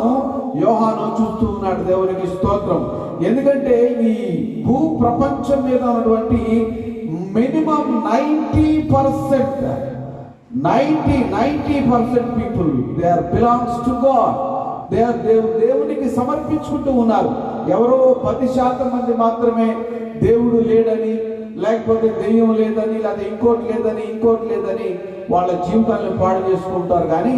A: యోహాను చూస్తూ ఉన్నాడు. దేవునికి స్తోత్రం. ఎందుకంటే ఈ భూ ప్రపంచం మీద ఉన్నటువంటి minimum 90% people they are belongs to God. They are దేవునికి సమర్పించుకుంటూ ఉన్నారు. ఎవరో 10% మంది మాత్రమే దేవుడు లేడని, లేకపోతే దెయ్యం లేదని, లేదా ఇంకోటి లేదని వాళ్ళ జీవితాలను పాడు చేసుకుంటారు. కానీ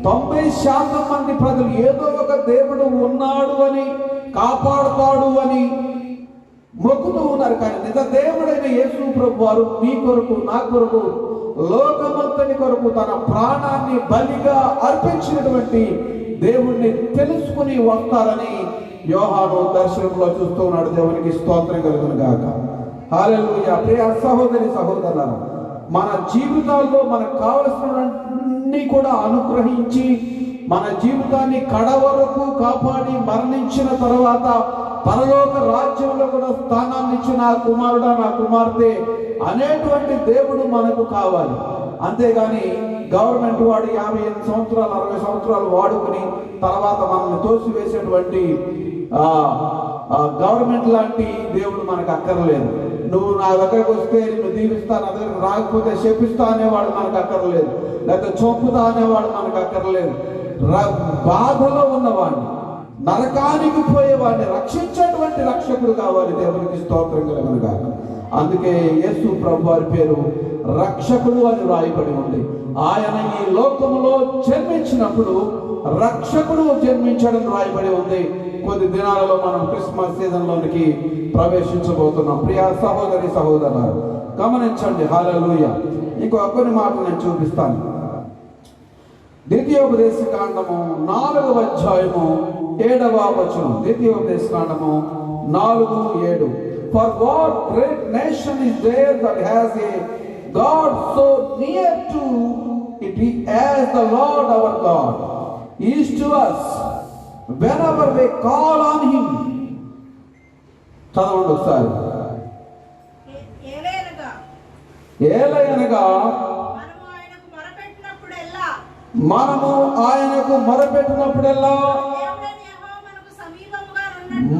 A: 90% మంది ప్రజలు ఏదో ఒక దేవుడు ఉన్నాడు అని, కాపాడుతాడు అని మొక్కుతూ ఉన్నారు. కానీ నిజ దేవుడైన యేసు ప్రభు వారు మీ కొరకు, నా కొరకు, లోకమంతటి కొరకు తన ప్రాణాన్ని బలిగా అర్పించినటువంటి దేవుణ్ణి తెలుసుకుని వస్తారని యోహాను దర్శనంలో చూస్తూ ఉన్నాడు. దేవునికి స్తోత్రం కలుగును గాక, హల్లెలూయా. ప్రియ సహోదరి సహోదరులారా, మన జీవితాల్లో మనకు కావలసినవన్నీ కూడా అనుగ్రహించి మన జీవితాన్ని కడవరకు కాపాడి మరణించిన తర్వాత పరలోక రాజ్యంలో కూడా స్థానాన్ని ఇచ్చిన నా కుమారుడా, నా కుమార్తె అనేటువంటి దేవుడు మనకు కావాలి. అంతేగాని గవర్నమెంట్ వాడు 58 సంవత్సరాలు 60 సంవత్సరాలు వాడుకుని తర్వాత మనల్ని తోసివేసేటువంటి గవర్నమెంట్ లాంటి దేవుడు మనకు అక్కర్లేదు. నువ్వు నా దగ్గరకు వస్తే నిన్ను దీవిస్తా, నా దగ్గరకు రాకపోతే శపిస్తా అనేవాడు మనకు అక్కర్లేదు, లేకపోతే చంపుతా అనేవాడు మనకు అక్కర్లేదు. బాధలో ఉన్నవాడిని, నరకానికి పోయేవాడిని రక్షించేటువంటి రక్షకుడు కావాలి. దేవునికి స్తోత్రం కలుగును గాక. అందుకే యేసు ప్రభు వారి పేరు రక్షకుడు అని రాయబడి ఉంది. ఆయన ఈ లోకములో జన్మించినప్పుడు రక్షకుడు జన్మించడం రాయబడి ఉంది. కొద్ది దినాలలో మనం క్రిస్మస్ సీజన్లోనికి ప్రవేశించబోతున్నాం. ప్రియ సహోదరి సహోదరులారా, గమనించండి, హల్లెలూయా. ఇంకో కొన్ని మాటలు నేను చూపిస్తాను. ద్వితీయోపదేశ కాండము 4వ అధ్యాయము 7వ వచనం. ద్వితీయోపదేశ కాండము 4:7. For what great nation is there that has a God so near to it as the Lord our God is to us whenever we call on him. చదవండి ఒకసారి. ఏలయనగా మనము ఆయనకు మొరపెట్టినప్పుడల్లా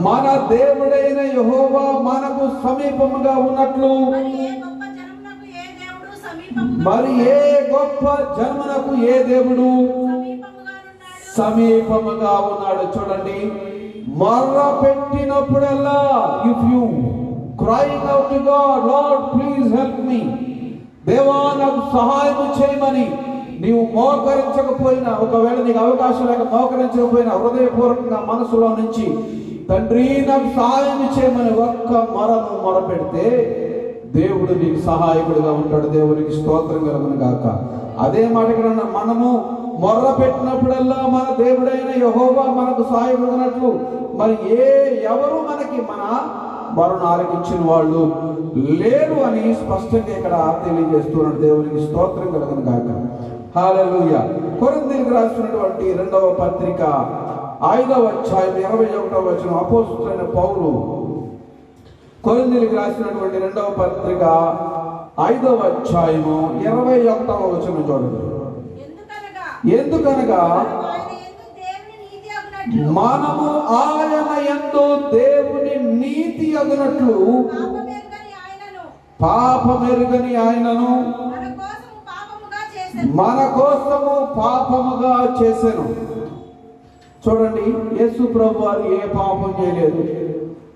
A: మన దేవుడైన యెహోవా మనకు సమీపముగా ఉన్నట్లు మరి ఏ గొప్ప జన్మనకు ఏ దేవుడు సమీపముగా ఉన్నాడు. చూడండి, మొర్ర పెట్టినప్పుడల్లా, if you crying out to God, lord please help me, దేవా నాకు సహాయం చేయమని నీవు మోకరించకపోయినా, ఒకవేళ నీకు అవకాశం లేక మోకరించకపోయినా హృదయపూర్వకంగా మనసులో నుంచి తండ్రి నాకు సహాయం చేయమని ఒక్క మొరపెడితే దేవుడు నీకు సహాయకుడిగా ఉంటాడు. దేవునికి స్తోత్రం కలుగును గాక. అదే మాట ఇక్కడ మనము మొర్ర పెట్టినప్పుడల్లా మన దేవుడైన యెహోవా మనకు సహాయకుడినట్లు మరి ఎవరు మనకి మన మొరను ఆలకించిన వాళ్ళు లేరు అని స్పష్టంగా ఇక్కడ తెలియజేస్తున్నాడు. దేవునికి స్తోత్రం కలుగును గాక, హల్లెలూయా. కొరింథీయులకు రాసినటువంటి 2వ పత్రిక 5వ అధ్యాయం 21వ వచనం. అపోస్తలుడైన పౌలు కొరింథీయులకు రాసినటువంటి 2వ పత్రిక 5వ అధ్యాయము 21వ వచనం చూడండి. ఎందుకనగా మనము ఆయన యందు దేవుని నీతి అగునట్లు పాపమెరుగని ఆయనను మన కోసము పాపముగా చేసెను. చూడండి, యేసు ప్రభు వారు ఏ పాపం చేయలేదు.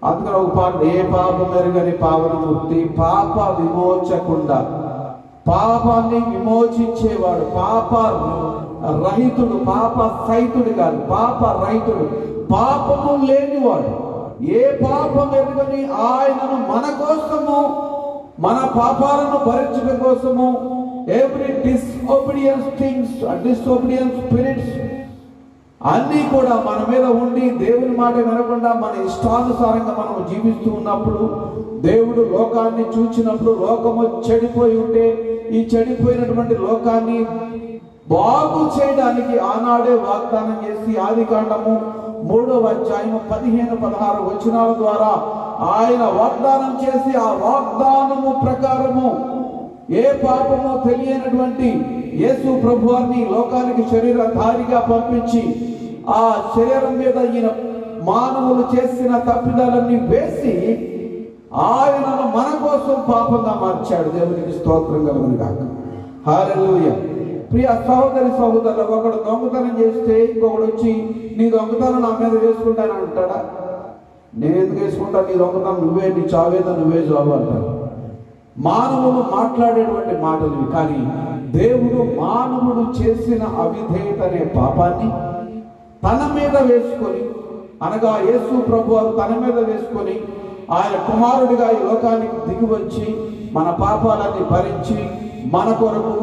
A: అందుకని ఒక పాట, ఏ పాపం ఎరుగని పావనమూర్తి, పాప విమోచకుండా, పాపాన్ని విమోచించేవాడు, రహితుడు, పాప సహితుడు కాదు, పాప రహితుడు, పాపము లేనివాడు. ఏ పాపం ఎరుగని ఆయనను మన కోసము, మన పాపాలను భరించడం కోసము ఎవ్రీ డిసోబీడియన్స్ స్పిరిట్స్ అన్నీ కూడా మన మీద ఉండి దేవుని మాట వినకుండా మన ఇష్టానుసారంగా మనం జీవిస్తూ ఉన్నప్పుడు, దేవుడు లోకాన్ని చూచినప్పుడు లోకము చెడిపోయి ఉంటే ఈ చెడిపోయినటువంటి లోకాన్ని బాగు చేయడానికి ఆనాడే వాగ్దానం చేసి ఆదికాండము 3వ అధ్యాయము 15-16 వచనాల ద్వారా ఆయన వాగ్దానం చేసి, ఆ వాగ్దానము ప్రకారము ఏ పాపమో తెలియనటువంటి యేసు ప్రభువారిని లోకానికి శరీరధారిగా పంపించి ఆ శరీరం మీద ఈయన మానవులు చేసిన తప్పిదాలన్నీ వేసి ఆయనను మన కోసం పాపంగా మార్చాడు. దేవునికి స్తోత్రం కలుగును గాక. హల్లెలూయా. ప్రియ సహోదరి సహోదరులు, ఒకడు దొంగతనం చేస్తే ఇంకొకడు వచ్చి నీ దొంగతనం నా మీద వేసుకుంటానని అంటాడా? నేను ఎందుకు వేసుకుంటా? నీ దొంగతనం నువ్వే, నీ చావేదో నువ్వే చావు అంటాడు. మానవుడు మాట్లాడేటువంటి మాటలు. కానీ దేవుడు మానవుడు చేసిన అవిధేయత అనే పాపాన్ని తన మీద వేసుకొని, అనగా యేసు ప్రభువారు తన మీద వేసుకొని ఆయన కుమారుడిగా ఈ లోకానికి దిగివచ్చి మన పాపాలన్నీ భరించి మన కొరకు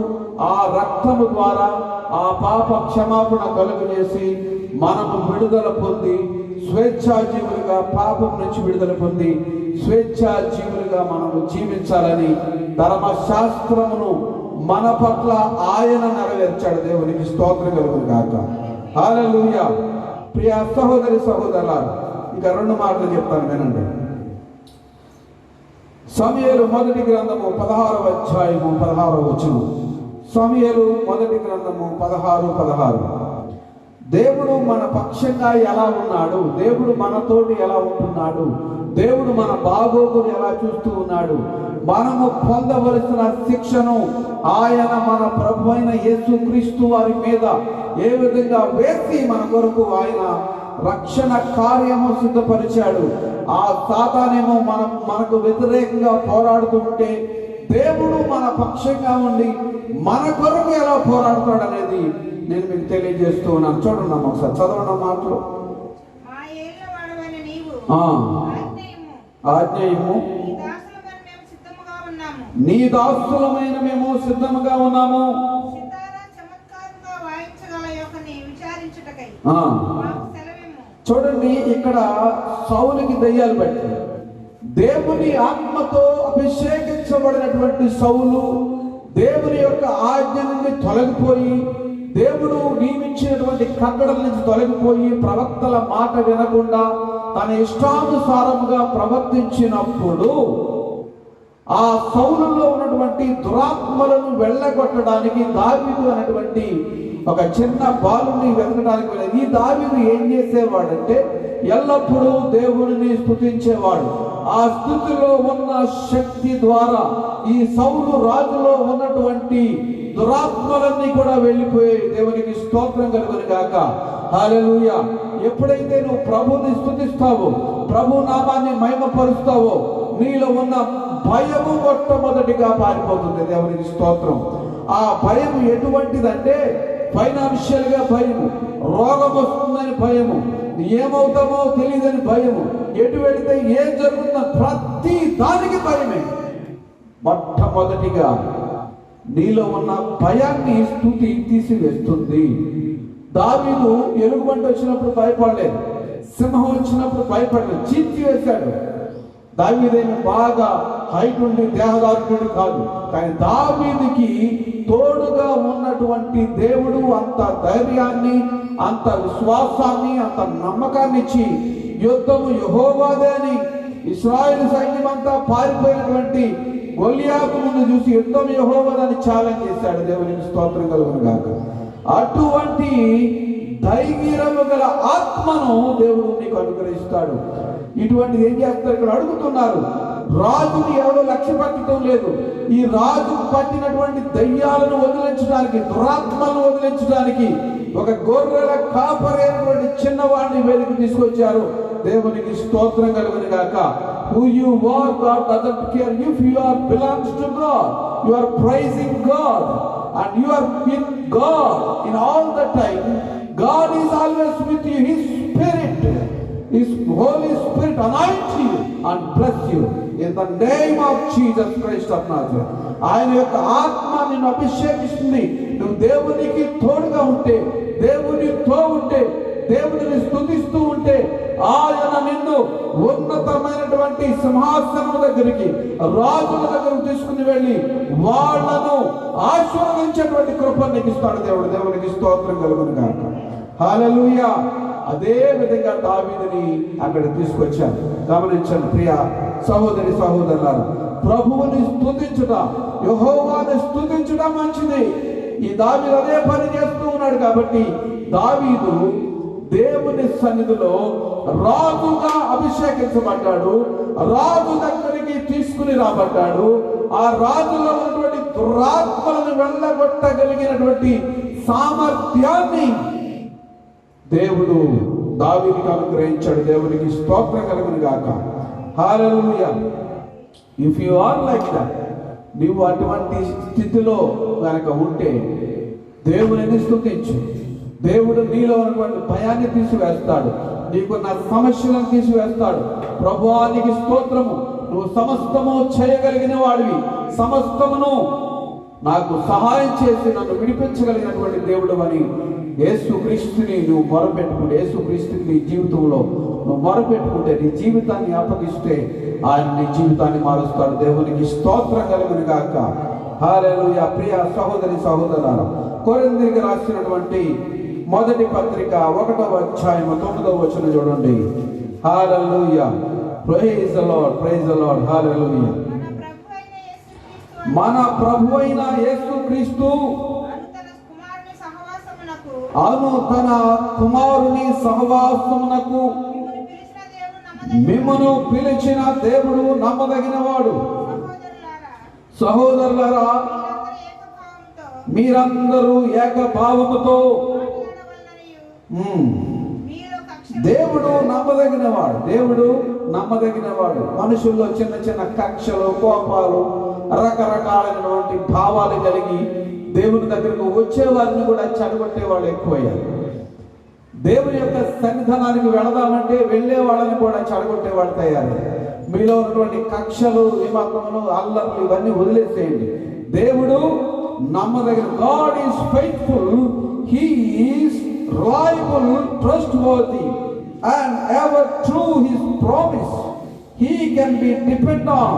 A: ఆ రక్తము ద్వారా ఆ పాప క్షమాపణ కలుగజేసి మనము విడుదల పొంది స్వేచ్ఛాజీవులుగా, పాపం నుంచి విడుదల పొంది స్వేచ్ఛాజీవులుగా మనము జీవించాలని ధర్మశాస్త్రమును మన పట్ల ఆయన నెరవేర్చాడు. దేవునికి స్తోత్రం కలుగును గాక. హల్లెలూయా. ప్రియ సహోదరి సహోదరులారా, ఇక 2 మాటలు చెప్తాను వినండి. సమూయేలు మొదటి గ్రంథము 16వ అధ్యాయము 16వ వచనం. సమూయేలు మొదటి గ్రంథము 16:16. దేవుడు మన పక్షంగా ఎలా ఉన్నాడు, దేవుడు మనతోటి ఎలా ఉంటున్నాడు, దేవుడు మన బాగోగులు ఎలా చూస్తూ ఉన్నాడు, మనము పొందవలసిన శిక్షను ఆయన మన ప్రభు అయిన యేసుక్రీస్తు వారి మీద ఏ విధంగా వేసి మన కొరకు ఆయన రక్షణ కార్యము సిద్ధపరిచాడు. ఆ సాతానేమో మనకు వ్యతిరేకంగా పోరాడుతూ ఉంటే దేవుడు మన పక్షంగా ఉండి మన కొరకు ఎలా పోరాడుతాడు అనేది నేను మీకు తెలియజేస్తూ ఉన్నాను. చూడండి ఒకసారి చదవన్న మాటలు. ఆజ్ఞయము, నీ దాసులమైన మేము సిద్ధముగా ఉన్నాము. చూడండి, ఇక్కడ సౌలుకి దయ్యాలు పెట్టి దేవుని ఆత్మతో అభిషేకించబడినటువంటి సౌలు దేవుని యొక్క ఆజ్ఞ నుండి తొలగిపోయి, దేవుడు నియమించినటువంటి కట్టడల నుంచి తొలగిపోయి ప్రవక్తల మాట వినకుండా తన ఇష్టానుసారముగా ప్రవర్తించినప్పుడు ఆ సౌలులో ఉన్నటువంటి దురాత్మలను వెళ్ళగొట్టడానికి దావీదు అనేటువంటి ఒక చిన్న బాలుని వెతకడానికి వెళ్ళాడు. ఈ దావీదు ఏం చేసేవాడంటే ఎల్లప్పుడూ దేవుడిని స్తుతించేవాడు. ఆ స్తుతిలో ఉన్న శక్తి ద్వారా ఈ సౌలు రాజులో ఉన్నటువంటి దురాత్మలన్నీ కూడా వెళ్ళిపోయాయి. దేవునికి స్తోత్రం కలుగును గాక. హల్లెలూయా. ఎప్పుడైతే నువ్వు ప్రభుని స్తుతిస్తావో, ప్రభు నామాన్ని మహిమపరుస్తావో, నీలో ఉన్న భయము మొట్టమొదటిగా పారిపోతుంది. దేవునికి స్తోత్రం. ఆ భయం ఎటువంటిదంటే ఫైనాన్షియల్ గా భయము, రోగం వస్తుందని భయము, ఏమవుతామో తెలియదని భయము, ఎటు వెళితే ఏం జరుగుతుందో ప్రతి దానికి భయమే. మొట్టమొదటిగా నీలో ఉన్న భయాన్ని స్తుతి తీసివేస్తుంది. దావీదు ఎలుగుబంటి వచ్చినప్పుడు భయపడలేదు, సింహం వచ్చినప్పుడు భయపడలేదు, చీల్చి వేశాడు. దావీదేమి బాగా హైట్ ఉండి దేహదారుడు కాదు, కానీ దావీదుకి తోడుగా ఉన్నటువంటి దేవుడు అంత ధైర్యాన్ని, అంత విశ్వాసాన్ని, అంత నమ్మకాన్ని ఇచ్చి యుద్ధము యెహోవాదే అని ఇశ్రాయేలు సైన్యం అంతా పారిపోయినటువంటి గొలియాతు ముందు చూసి యుద్ధం యెహోవాదని ఛాలెంజ్ చేశాడు. దేవునికి స్తోత్రం కలుగును గాక. అటువంటి ధైర్యము గల ఆత్మను దేవుడు నీకు అనుగ్రహిస్తాడు. ఇటువంటిది ఏం చేస్తారు? ఇక్కడ అడుగుతున్నారు, రాజుని ఎవరో లక్ష్య పెట్టడం లేదు. ఈ రాజు పట్టినటువంటి దయ్యాలను వదిలించడానికి, దురాత్మలను వదిలించడానికి ఒక గొర్రెల కాపరైనటువంటి చిన్నవాడిని వేదిక తీసుకొచ్చారు. దేవునికి స్తోత్రం కలుగును గాక. Who you are, God doesn't care. If you are belongs to God, you are praising God. and you are with God in all the time, God is always with you. His Spirit, His Holy Spirit anoint you and bless you in the name of Jesus Christ of Nazareth. ఆయన యొక్క ఆత్మ నిన్ను అభిషేకిస్తుంది. నువ్వు దేవునికి తోడుగా ఉంటే, దేవునితో ఉంటే, దేవుడిని స్తుతిస్తూ ఉంటే, ఆయన నిన్ను ఉన్నతమైనటువంటి సింహాసనం దగ్గరికి, రాజుల దగ్గరకు తీసుకుని వెళ్ళి వాళ్ళను ఆశీర్వదించేటువంటి కృప నీకు ఇస్తాడు దేవుడు. దేవునికి స్తోత్రం కలుగును గాక. హల్లెలూయా. అదే విధంగా దావీదుని అక్కడ తీసుకొచ్చారు. గమనించండి ప్రియ సహోదరి సహోదరులారా, ప్రభువుని స్తుతించుట, యెహోవాని స్తుతించుట మంచిది. ఈ దావీదు అదే పని చేస్తూ ఉన్నాడు. కాబట్టి దావీదు దేవుని సన్నిధిలో రాజుగా అభిషేకించబడ్డాడు. రాజు దగ్గరికి తీసుకుని రాబడ్డాడు. ఆ రాజులో ఉన్నటువంటి దురాత్మలను వెళ్ళగొట్టగలిగినటువంటి సామర్థ్యాన్ని దేవుడు దావీదుకి అనుగ్రహించాడు. దేవునికి స్తోత్రం కలుగును గాక. హల్లెలూయా. If you are like that, నీవు అటువంటి స్థితిలో కనుక ఉంటే దేవుని స్తుతించు. దేవుడు నీలో ఉన్నటువంటి భయాన్ని తీసివేస్తాడు. నీకున్న సమస్యలను తీసివేస్తాడు. ప్రభువానికి స్తోత్రము. నువ్వు సమస్తము చేయగలిగిన వాడివి. సమస్తమును నాకు సహాయం చేసి నన్ను విడిపించగలిగినటువంటి దేవుడు అని యేసుక్రీస్తుని నువ్వు మొరపెట్టుకుంటే, యేసుక్రీస్తుని నీ జీవితంలో నువ్వు మొరపెట్టుకుంటే, నీ జీవితాన్ని అప్పగిస్తే ఆయన నీ జీవితాన్ని మారుస్తాడు. దేవునికి స్తోత్రం కలుగును గాక. హల్లెలూయా. ప్రియ సహోదరి సహోదరులారా, కొరింథీయులకు రాసినటువంటి మొదటి పత్రిక 1వ అధ్యాయం 9వ వచనం చూడండి. హల్లెలూయా. Praise the lord, praise the lord. హల్లెలూయా. మన ప్రభువైన యేసుక్రీస్తు అను తన కుమారుని సహవాసమునకు మిమ్మును పిలిచిన దేవుడు నమ్మదగినవాడు. సహోదరులారా, మీరందరూ ఏకభావముతో దేవుడు నమ్మదగినవాడు. దేవుడు నమ్మదగినవాడు. మనుషుల్లో చిన్న చిన్న కక్షలు, కోపాలు, రకరకాలైనటువంటి భావాలు కలిగి దేవుని దగ్గరకు వచ్చే వారిని కూడా చెడగొట్టే వాళ్ళు ఎక్కువయ్యారు. దేవుని యొక్క సన్నిధానానికి వెళదామంటే వెళ్ళే వాళ్ళని కూడా చెడగొట్టే వాళ్ళు తయారయ్యారు. మీలో ఉన్నటువంటి కక్షలు, విమర్శలు, అల్లర్లు ఇవన్నీ వదిలేసేయండి. దేవుడు నమ్మదగిన. God is faithful, he is reliable, trustworthy and ever true. His promise he can be depended on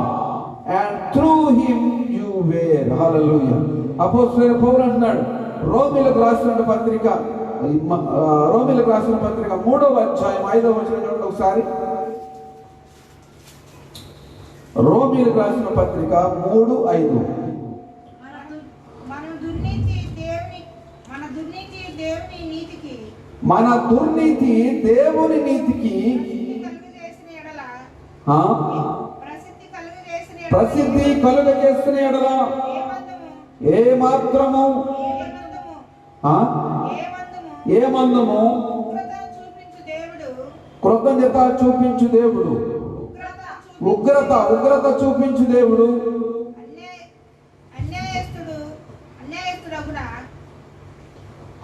A: and through him you were. Hallelujah. అపోస్తలుడైన పౌలు అంటున్నాడు రోమీయులకు రాసిన పత్రిక 3వ అధ్యాయం 5వ వచనం చూడండి ఒకసారి. రోమీయులకు రాసిన పత్రిక 3:5. మన దుర్నీతి దేవుని నీతికి ప్రసిద్ధి కలుగజేసిన ఎడల ఏ మాత్రము కృతజ్ఞత చూపించు దేవుడు, ఉగ్రత చూపించు దేవుడు.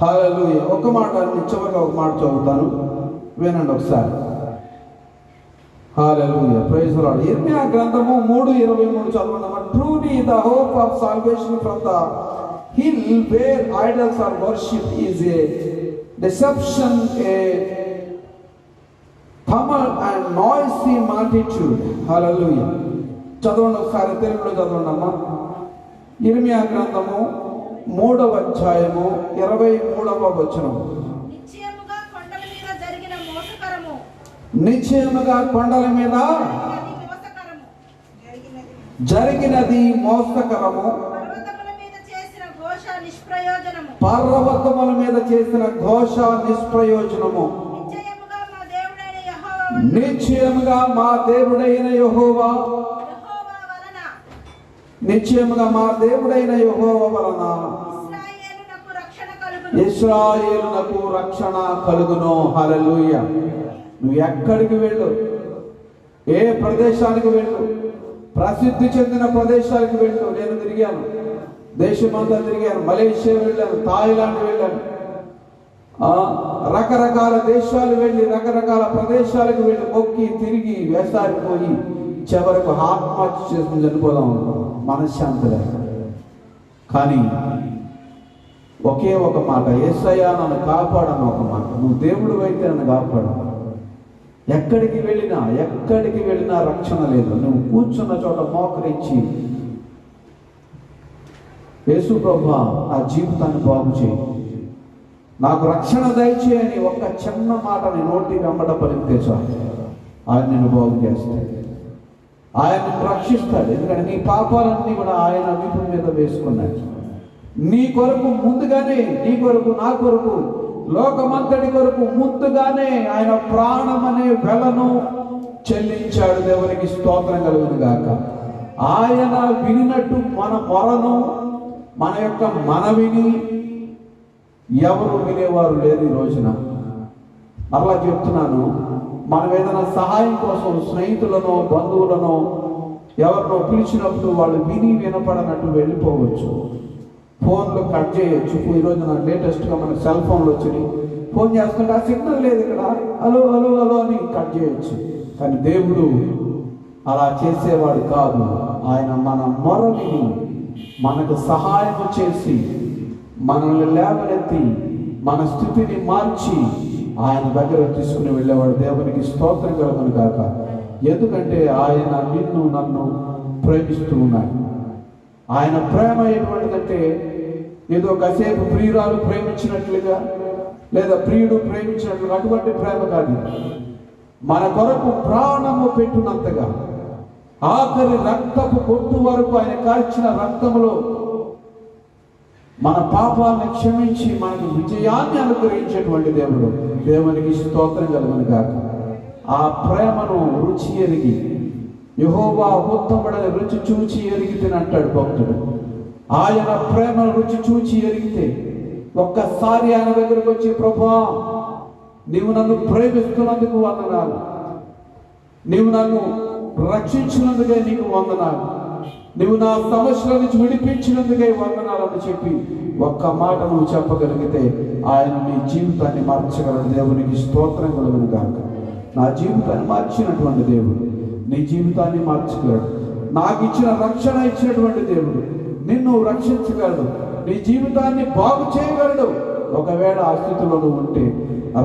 A: హల్లెలూయా. ఒక మాట చివరిగా ఒక మాట చదువుతాను, వినండి ఒకసారి. హల్లెలూయా. Praise the lord. ఇర్మియా గ్రంథము 3:23 చదవండి. Truly the hope of salvation from the hill where idols are worship is a deception, a tumult and noisy multitude. హల్లెలూయా. చదవండి ఒకసారి, తెలుగులో చదవండి అమ్మా. ఇర్మియా గ్రంథము 3వ అధ్యాయము 23వ వచనం. నిశ్చయముగా కొండల మీద జరిగినది మోసకరము, పర్వతముల మీద చేసిన ఘోష నిష్ప్రయోజనము. నిశ్చయముగా మా దేవుడైన యెహోవా, నిశ్చయముగా మా దేవుడైన యెహోవా వలన ఇశ్రాయేలునకు రక్షణ కలుగును. హల్లెలూయా. నువ్వు ఎక్కడికి వెళ్ళు, ఏ ప్రదేశానికి వెళ్ళు, ప్రసిద్ధి చెందిన ప్రదేశానికి వెళ్ళు. నేను తిరిగాను. దేశమంతా తిరిగాను, మలేషియా వెళ్ళాను, థాయిలాండ్ వెళ్ళాను, రకరకాల దేశాలు వెళ్ళి రకరకాల ప్రదేశాలకు వెళ్ళి మొక్కి తిరిగి వేసారిపోయి చివరకు ఆత్మహత్య చేసుకుని చనిపోదాం మనశ్శాంతి లేక. కానీ ఒకే ఒక మాట, యేసయ్యా నన్ను కాపాడను ఒక మాట, నువ్వు దేవుడు అయితే నన్ను కాపాడు. ఎక్కడికి వెళ్ళినా రక్షణ లేదు. నువ్వు కూర్చున్న చోట మోకరించి, యేసు ప్రభువా నా జీవితాన్ని బాగు చేయి, నాకు రక్షణ దయచేయని ఒక్క చిన్న మాట నీ నోటి వెంబడ పలికితే చాలు, ఆయన నిన్ను బాగు చేస్తాడు, ఆయన నిన్ను రక్షిస్తాడు. ఎందుకంటే నీ పాపాలన్నీ కూడా ఆయన వీపు మీద వేసుకున్నాడు. నీ కొరకు ముందుగానే, నీ కొరకు నా కొరకు, లోకమంతటి కొరకు ముందుగానే ఆయన ప్రాణం అనే వెలను చెల్లించాడు. దేవునికి స్తోత్రం కలుగును గాక. ఆయన వినినట్టు మన మొరను, మన యొక్క మనవిని ఎవరు వినేవారు లేదు ఈ రోజున. అలా చెప్తున్నాను, మనం ఏదైనా సహాయం కోసం స్నేహితులను, బంధువులను ఎవరినో పిలిచినప్పుడు వాళ్ళు వినపడనట్టు వెళ్ళిపోవచ్చు. ఫోన్లు కట్ చేయొచ్చు. ఈరోజు నా లేటెస్ట్గా మనకు సెల్ ఫోన్లు వచ్చినాయి. ఫోన్ చేసుకుంటే ఆ సిగ్నల్ లేదు ఇక్కడ, హలో హలో హలో అని కట్ చేయొచ్చు. కానీ దేవుడు అలా చేసేవాడు కాదు. ఆయన మన మొర విని మనకు సహాయం చేసి మనల్ని లేవనెత్తి మన స్థితిని మార్చి ఆయన దగ్గర తీసుకుని వెళ్ళేవాడు. దేవునికి స్తోత్రం కలుగును గాక. ఎందుకంటే ఆయన నిన్ను నన్ను ప్రేమిస్తూ ఉన్నాడు. ఆయన ప్రేమ ఎటువంటిదంటే ఏదో కాసేపు ప్రియురాలు ప్రేమించినట్లుగా లేదా ప్రియుడు ప్రేమించినట్లుగా అటువంటి ప్రేమ కాదు. మన కొరకు ప్రాణము పెట్టినంతగా, ఆఖరి రక్తపు పొట్టు వరకు ఆయన కార్చిన రక్తములో మన పాపాలను క్షమించి మనకు విజయాన్ని అనుగ్రహించేటువంటి దేవుడు. దేవునికి స్తోత్రం కలుగును గాక. ఆ ప్రేమను రుచి ఎరిగి, యెహోవా ఉత్తముడని రుచి చూచి ఎరిగితే అంటాడు భక్తుడు. ఆయన ప్రేమను రుచి చూచి ఎరిగితే ఒక్కసారి ఆయన దగ్గరకు వచ్చి, ప్రభువా నీవు నన్ను ప్రేమిస్తున్నందుకు వందనాలు, నీవు నన్ను రక్షించినందుకే నీకు వందనాలు, నువ్వు నా సమస్యల నుంచి విడిపించినందుకే వందనాలని చెప్పి ఒక్క మాట నువ్వు చెప్పగలిగితే ఆయన నీ జీవితాన్ని మార్చగలడు. దేవునికి స్తోత్రం కలుగును గాక. నా జీవితాన్ని మార్చినటువంటి దేవుడు నీ జీవితాన్ని మార్చగలడు. నాకు ఇచ్చిన రక్షణ ఇచ్చినటువంటి దేవుడు నిన్ను రక్షించగలడు, నీ జీవితాన్ని బాగు చేయగలడు. ఒకవేళ ఆ స్థితిలో నువ్వు ఉంటే,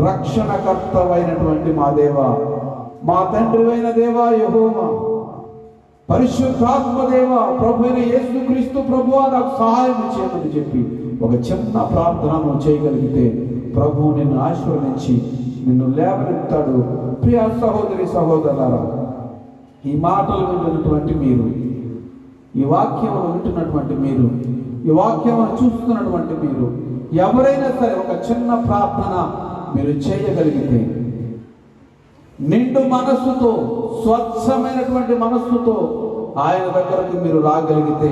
A: రక్షణకర్తవైనటువంటి మా దేవా, మా తండ్రి అయిన దేవా యెహోవా, పరిశుద్ధాత్మ దేవ, ప్రభు అయిన యేసుక్రీస్తు ప్రభువా నాకు సహాయం చేయమని చెప్పి ఒక చిన్న ప్రార్థన నువ్వు చేయగలిగితే ప్రభువు నిన్ను ఆశీర్వదించి నిన్ను లేవనెత్తాడు. ప్రియ సహోదరి సహోదరులారా, ఈ మాటలు వింటున్నటువంటి మీరు, ఈ వాక్యమును వింటున్నటువంటి మీరు, ఈ వాక్యమును చూస్తున్నటువంటి మీరు ఎవరైనా సరే ఒక చిన్న ప్రార్థన మీరు చేయగలిగితే, నిండు మనస్సుతో, స్వచ్ఛమైనటువంటి మనస్సుతో ఆయన దగ్గరకు మీరు రాగలిగితే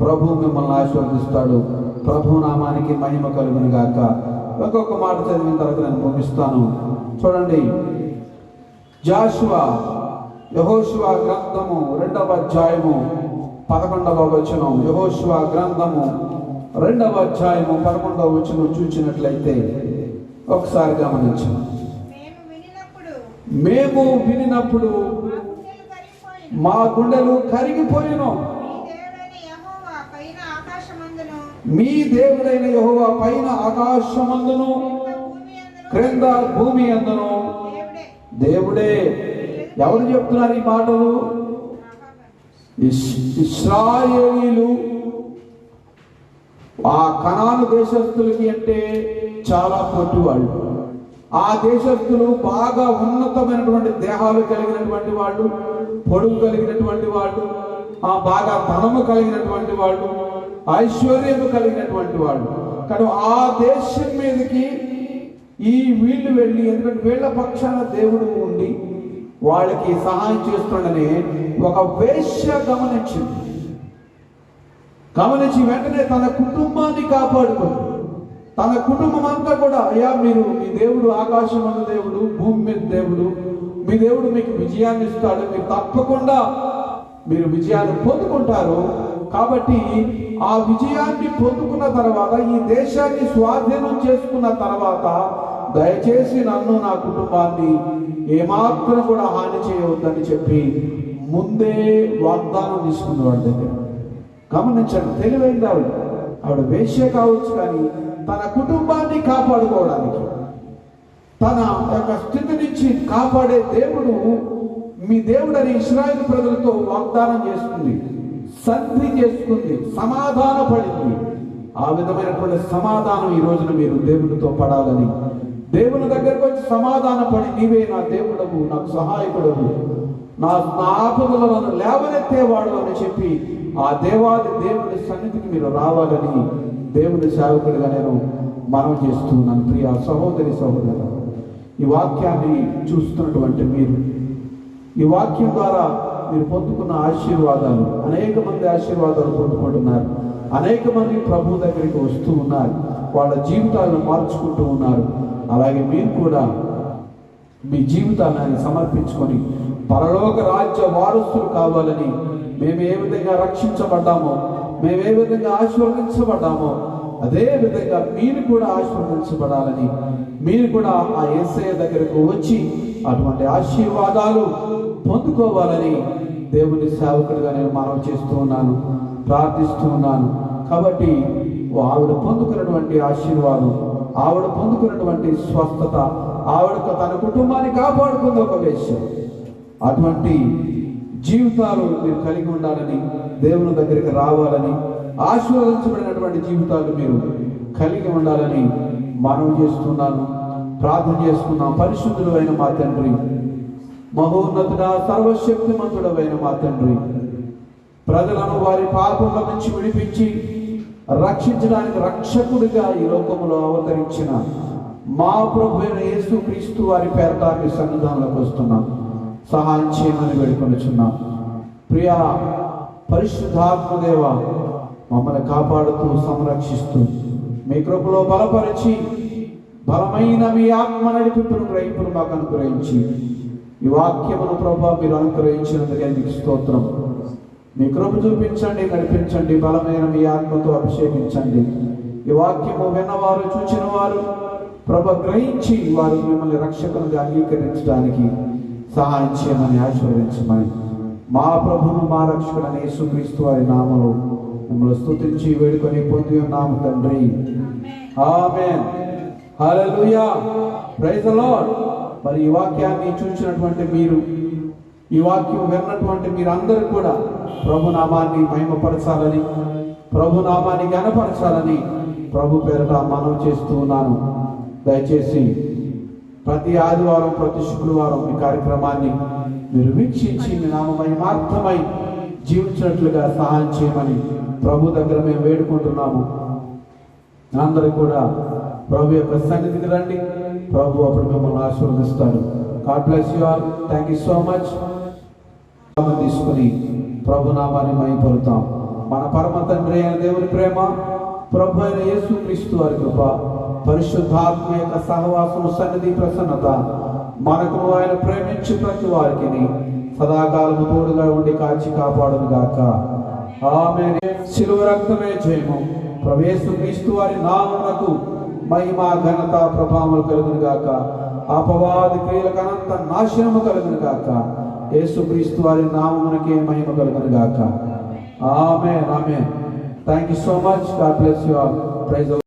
A: ప్రభు మిమ్మల్ని ఆశీర్వదిస్తాడు. ప్రభు నామానికి మహిమ కలుగును గాక. ఒక్కొక్క మాట చదివిన తర్వాత నేను ముగిస్తాను. చూడండి, యెహోషువ గ్రంథము 2వ అధ్యాయము 11వ వచనం. యెహోషువ గ్రంథము 2వ అధ్యాయము 11వ వచనం చూచినట్లయితే ఒకసారి గమనించండి. మేము వినినప్పుడు మా గుండెలు కరిగిపోయిను. మీ దేవుడైన యెహోవా పైన ఆకాశమందును క్రింద భూమి అందును దేవుడే. ఎవరు చెప్తున్నారు ఈ మాటలు? ఇశ్రాయేలీలు. ఆ కనాను దేశస్తులకి అంటే చాలా పొట్టివాళ్ళు. ఆ దేశస్తులు బాగా ఉన్నతమైనటువంటి దేహాలు కలిగినటువంటి వాళ్ళు, పొడుగు కలిగినటువంటి వాళ్ళు, బాగా ధనము కలిగినటువంటి వాళ్ళు, ఐశ్వర్యము కలిగినటువంటి వాళ్ళు. కానీ ఆ దేశం మీదకి ఈ వీళ్ళు వెళ్ళి, ఎందుకంటే వీళ్ళ పక్షాన దేవుడు ఉండి వాళ్ళకి సహాయం చేస్తుండని ఒక వేశ్య గమనించి వెంటనే తన కుటుంబాన్ని కాపాడుకుంది. తన కుటుంబం అంతా కూడా, అయ్యా మీరు, మీ దేవుడు ఆకాశం అన్న దేవుడు, భూమి మీద దేవుడు, మీ దేవుడు మీకు విజయాన్ని ఇస్తాడు, మీరు తప్పకుండా మీరు విజయాన్ని పొందుకుంటారు. కాబట్టి ఆ విజయాన్ని పొందుకున్న తర్వాత, ఈ దేశాన్ని స్వాధీనం చేసుకున్న తర్వాత, దయచేసి నన్ను, నా కుటుంబాన్ని ఏమాత్రం కూడా హాని చేయవద్దని చెప్పి ముందే వాగ్దానం తీసుకుంది వాడి దగ్గర. గమనించండి, తెలివైంది ఆవిడ వేశ్య కావచ్చు, కానీ తన కుటుంబాన్ని కాపాడుకోవడానికి, తన యొక్క స్థితి నుంచి కాపాడే దేవుడు మీ దేవుడని ఇశ్రాయేలు ప్రజలతో వాగ్దానం చేసుకుంది, సంధి చేసుకుంది, సమాధాన పడింది. ఆ విధమైనటువంటి సమాధానం ఈ రోజున మీరు దేవునితో పడాలని, దేవుని దగ్గరకు వచ్చి సమాధాన పడి, నీవే నా దేవుడవు, నాకు సహాయకుడవు, నా ఆపదలను లేవనెత్తేవాడు అని చెప్పి ఆ దేవాది దేవుని సన్నిధికి మీరు రావాలని దేవుని సేవకుడిగా నేను మనవి చేస్తున్నాను. ప్రియ సహోదరి సహోదరు, ఈ వాక్యాన్ని చూస్తున్నటువంటి మీరు, ఈ వాక్యం ద్వారా మీరు పొందుకున్న ఆశీర్వాదాలు, అనేక మంది ఆశీర్వాదాలు పొందుకుంటున్నారు, అనేక మంది ప్రభు దగ్గరికి వస్తూ ఉన్నారు, వాళ్ళ జీవితాలను మార్చుకుంటూ ఉన్నారు. అలాగే మీరు కూడా మీ జీవితాన్ని సమర్పించుకొని పరలోక రాజ్య వారసులు కావాలని, మేము ఏ విధంగా రక్షించబడ్డామో, మేము ఏ విధంగా ఆశీర్వదించబడ్డామో, అదే విధంగా మీరు కూడా ఆశీర్వదించబడాలని, మీరు కూడా ఆ యేసయ్య దగ్గరకు వచ్చి అటువంటి ఆశీర్వాదాలు పొందుకోవాలని దేవుని సేవకుడిగా నేను మనవి చేస్తూ ఉన్నాను, ప్రార్థిస్తూ ఉన్నాను. కాబట్టి ఆవిడ పొందుకున్నటువంటి ఆశీర్వాదం, ఆవిడ పొందుకున్నటువంటి స్వస్థత, ఆవిడకు తన కుటుంబాన్ని కాపాడుకుంది ఒక వేశ్య. అటువంటి జీవితాలు మీరు కలిగి ఉండాలని, దేవుని దగ్గరికి రావాలని, ఆశీర్వదించబడినటువంటి జీవితాలు మీరు కలిగి ఉండాలని మనవి చేస్తున్నాను, ప్రార్థన చేసుకున్నాం. పరిశుద్ధుడు అయిన మా తండ్రి, మహోన్నతుడా, సర్వశక్తిమంతుడమైన మా తండ్రి, ప్రజలను వారి పాపముల నుంచి విడిపించి రక్షించడానికి రక్షకుడిగా ఈ లోకములో అవతరించిన మా ప్రభు అయిన యేసుక్రీస్తు వారి పేరట మీ సన్నిధానంలోకి వస్తున్నాం. సహాయం చేయమని వేడుకొనుచున్నాం. ప్రియా పరిశుద్ధాత్మదేవ, మమ్మల్ని కాపాడుతూ సంరక్షిస్తూ మీ కృపలో బలపరిచి బలమైన మీ ఆత్మ నడిపింపును గ్రహింపును మాకు అనుగ్రహించి, ఈ వాక్యమును ప్రభా మీరు అనుగ్రహించినందుకే మీకు స్తోత్రం. మీ కృప చూపించండి, నడిపించండి, బలమైన మీ ఆత్మతో అభిషేకించండి. ఈ వాక్యము విన్నవారు, చూచిన వారు ప్రభ గ్రహించి వారు మిమ్మల్ని రక్షకునిగా అంగీకరించడానికి సహాయం చేయమని, ఆశీర్వదించమని మా ప్రభును మా రక్షకుడైన యేసుక్రీస్తు వారి నామములో మిమ్మల్ని స్తుతించి వేడుకొని పొంది ఉన్నాము తండ్రి. ఆమేన్. హల్లెలూయా. Praise the lord. మరి ఈ వాక్యాన్ని చూసినటువంటి మీరు, ఈ వాక్యం విన్నటువంటి మీరందరూ కూడా ప్రభు నామాన్ని మహిమపరచాలని, ప్రభు నామాన్ని ఘనపరచాలని ప్రభు పేరట మనవి చేస్తూ ఉన్నాను. దయచేసి ప్రతి ఆదివారం, ప్రతి శుక్రవారం ఈ కార్యక్రమాన్ని మీరు వీక్షించి మీ నామ మహిమార్థమై జీవించినట్లుగా సహాయం చేయమని ప్రభు దగ్గర మేము వేడుకుంటున్నాము. అందరూ కూడా ప్రభు యొక్క సన్నిధికి రండి, ప్రభు అప్పుడు మిమ్మల్ని ఆశీర్వదిస్తాడు. God bless you all. Thank you so much. తీసుకుని ప్రభు నామాన్ని మహిమపరుతాం. మన పరమ తండ్రి అయిన దేవుని ప్రేమ, ప్రభు అయిన యేసుక్రీస్తు వారి కృప, పరిశుద్ధాత్మ యొక్క సహవాసం, సన్నిధి, ప్రసన్నత మనకు ఆయన ప్రేమించి ప్రతి వారికి సదాకాలము తోడుగా ఉండి కాచి కాపాడును గాక. ఆమేన్. శిలువ రక్తమే జయము. ప్రభు యేసుక్రీస్తు వారి నామమునకు మహిమ, ఘనత, ప్రభావములు కలుగును గాక. అపవాది క్రియలకు అనంత నాశనము కలుగును గాక. యేసుక్రీస్తు వారి నామమునకే మహిమ కలుగును గాక. ఆమేన్. ఆమేన్. Thank you so much. God bless you all. Praise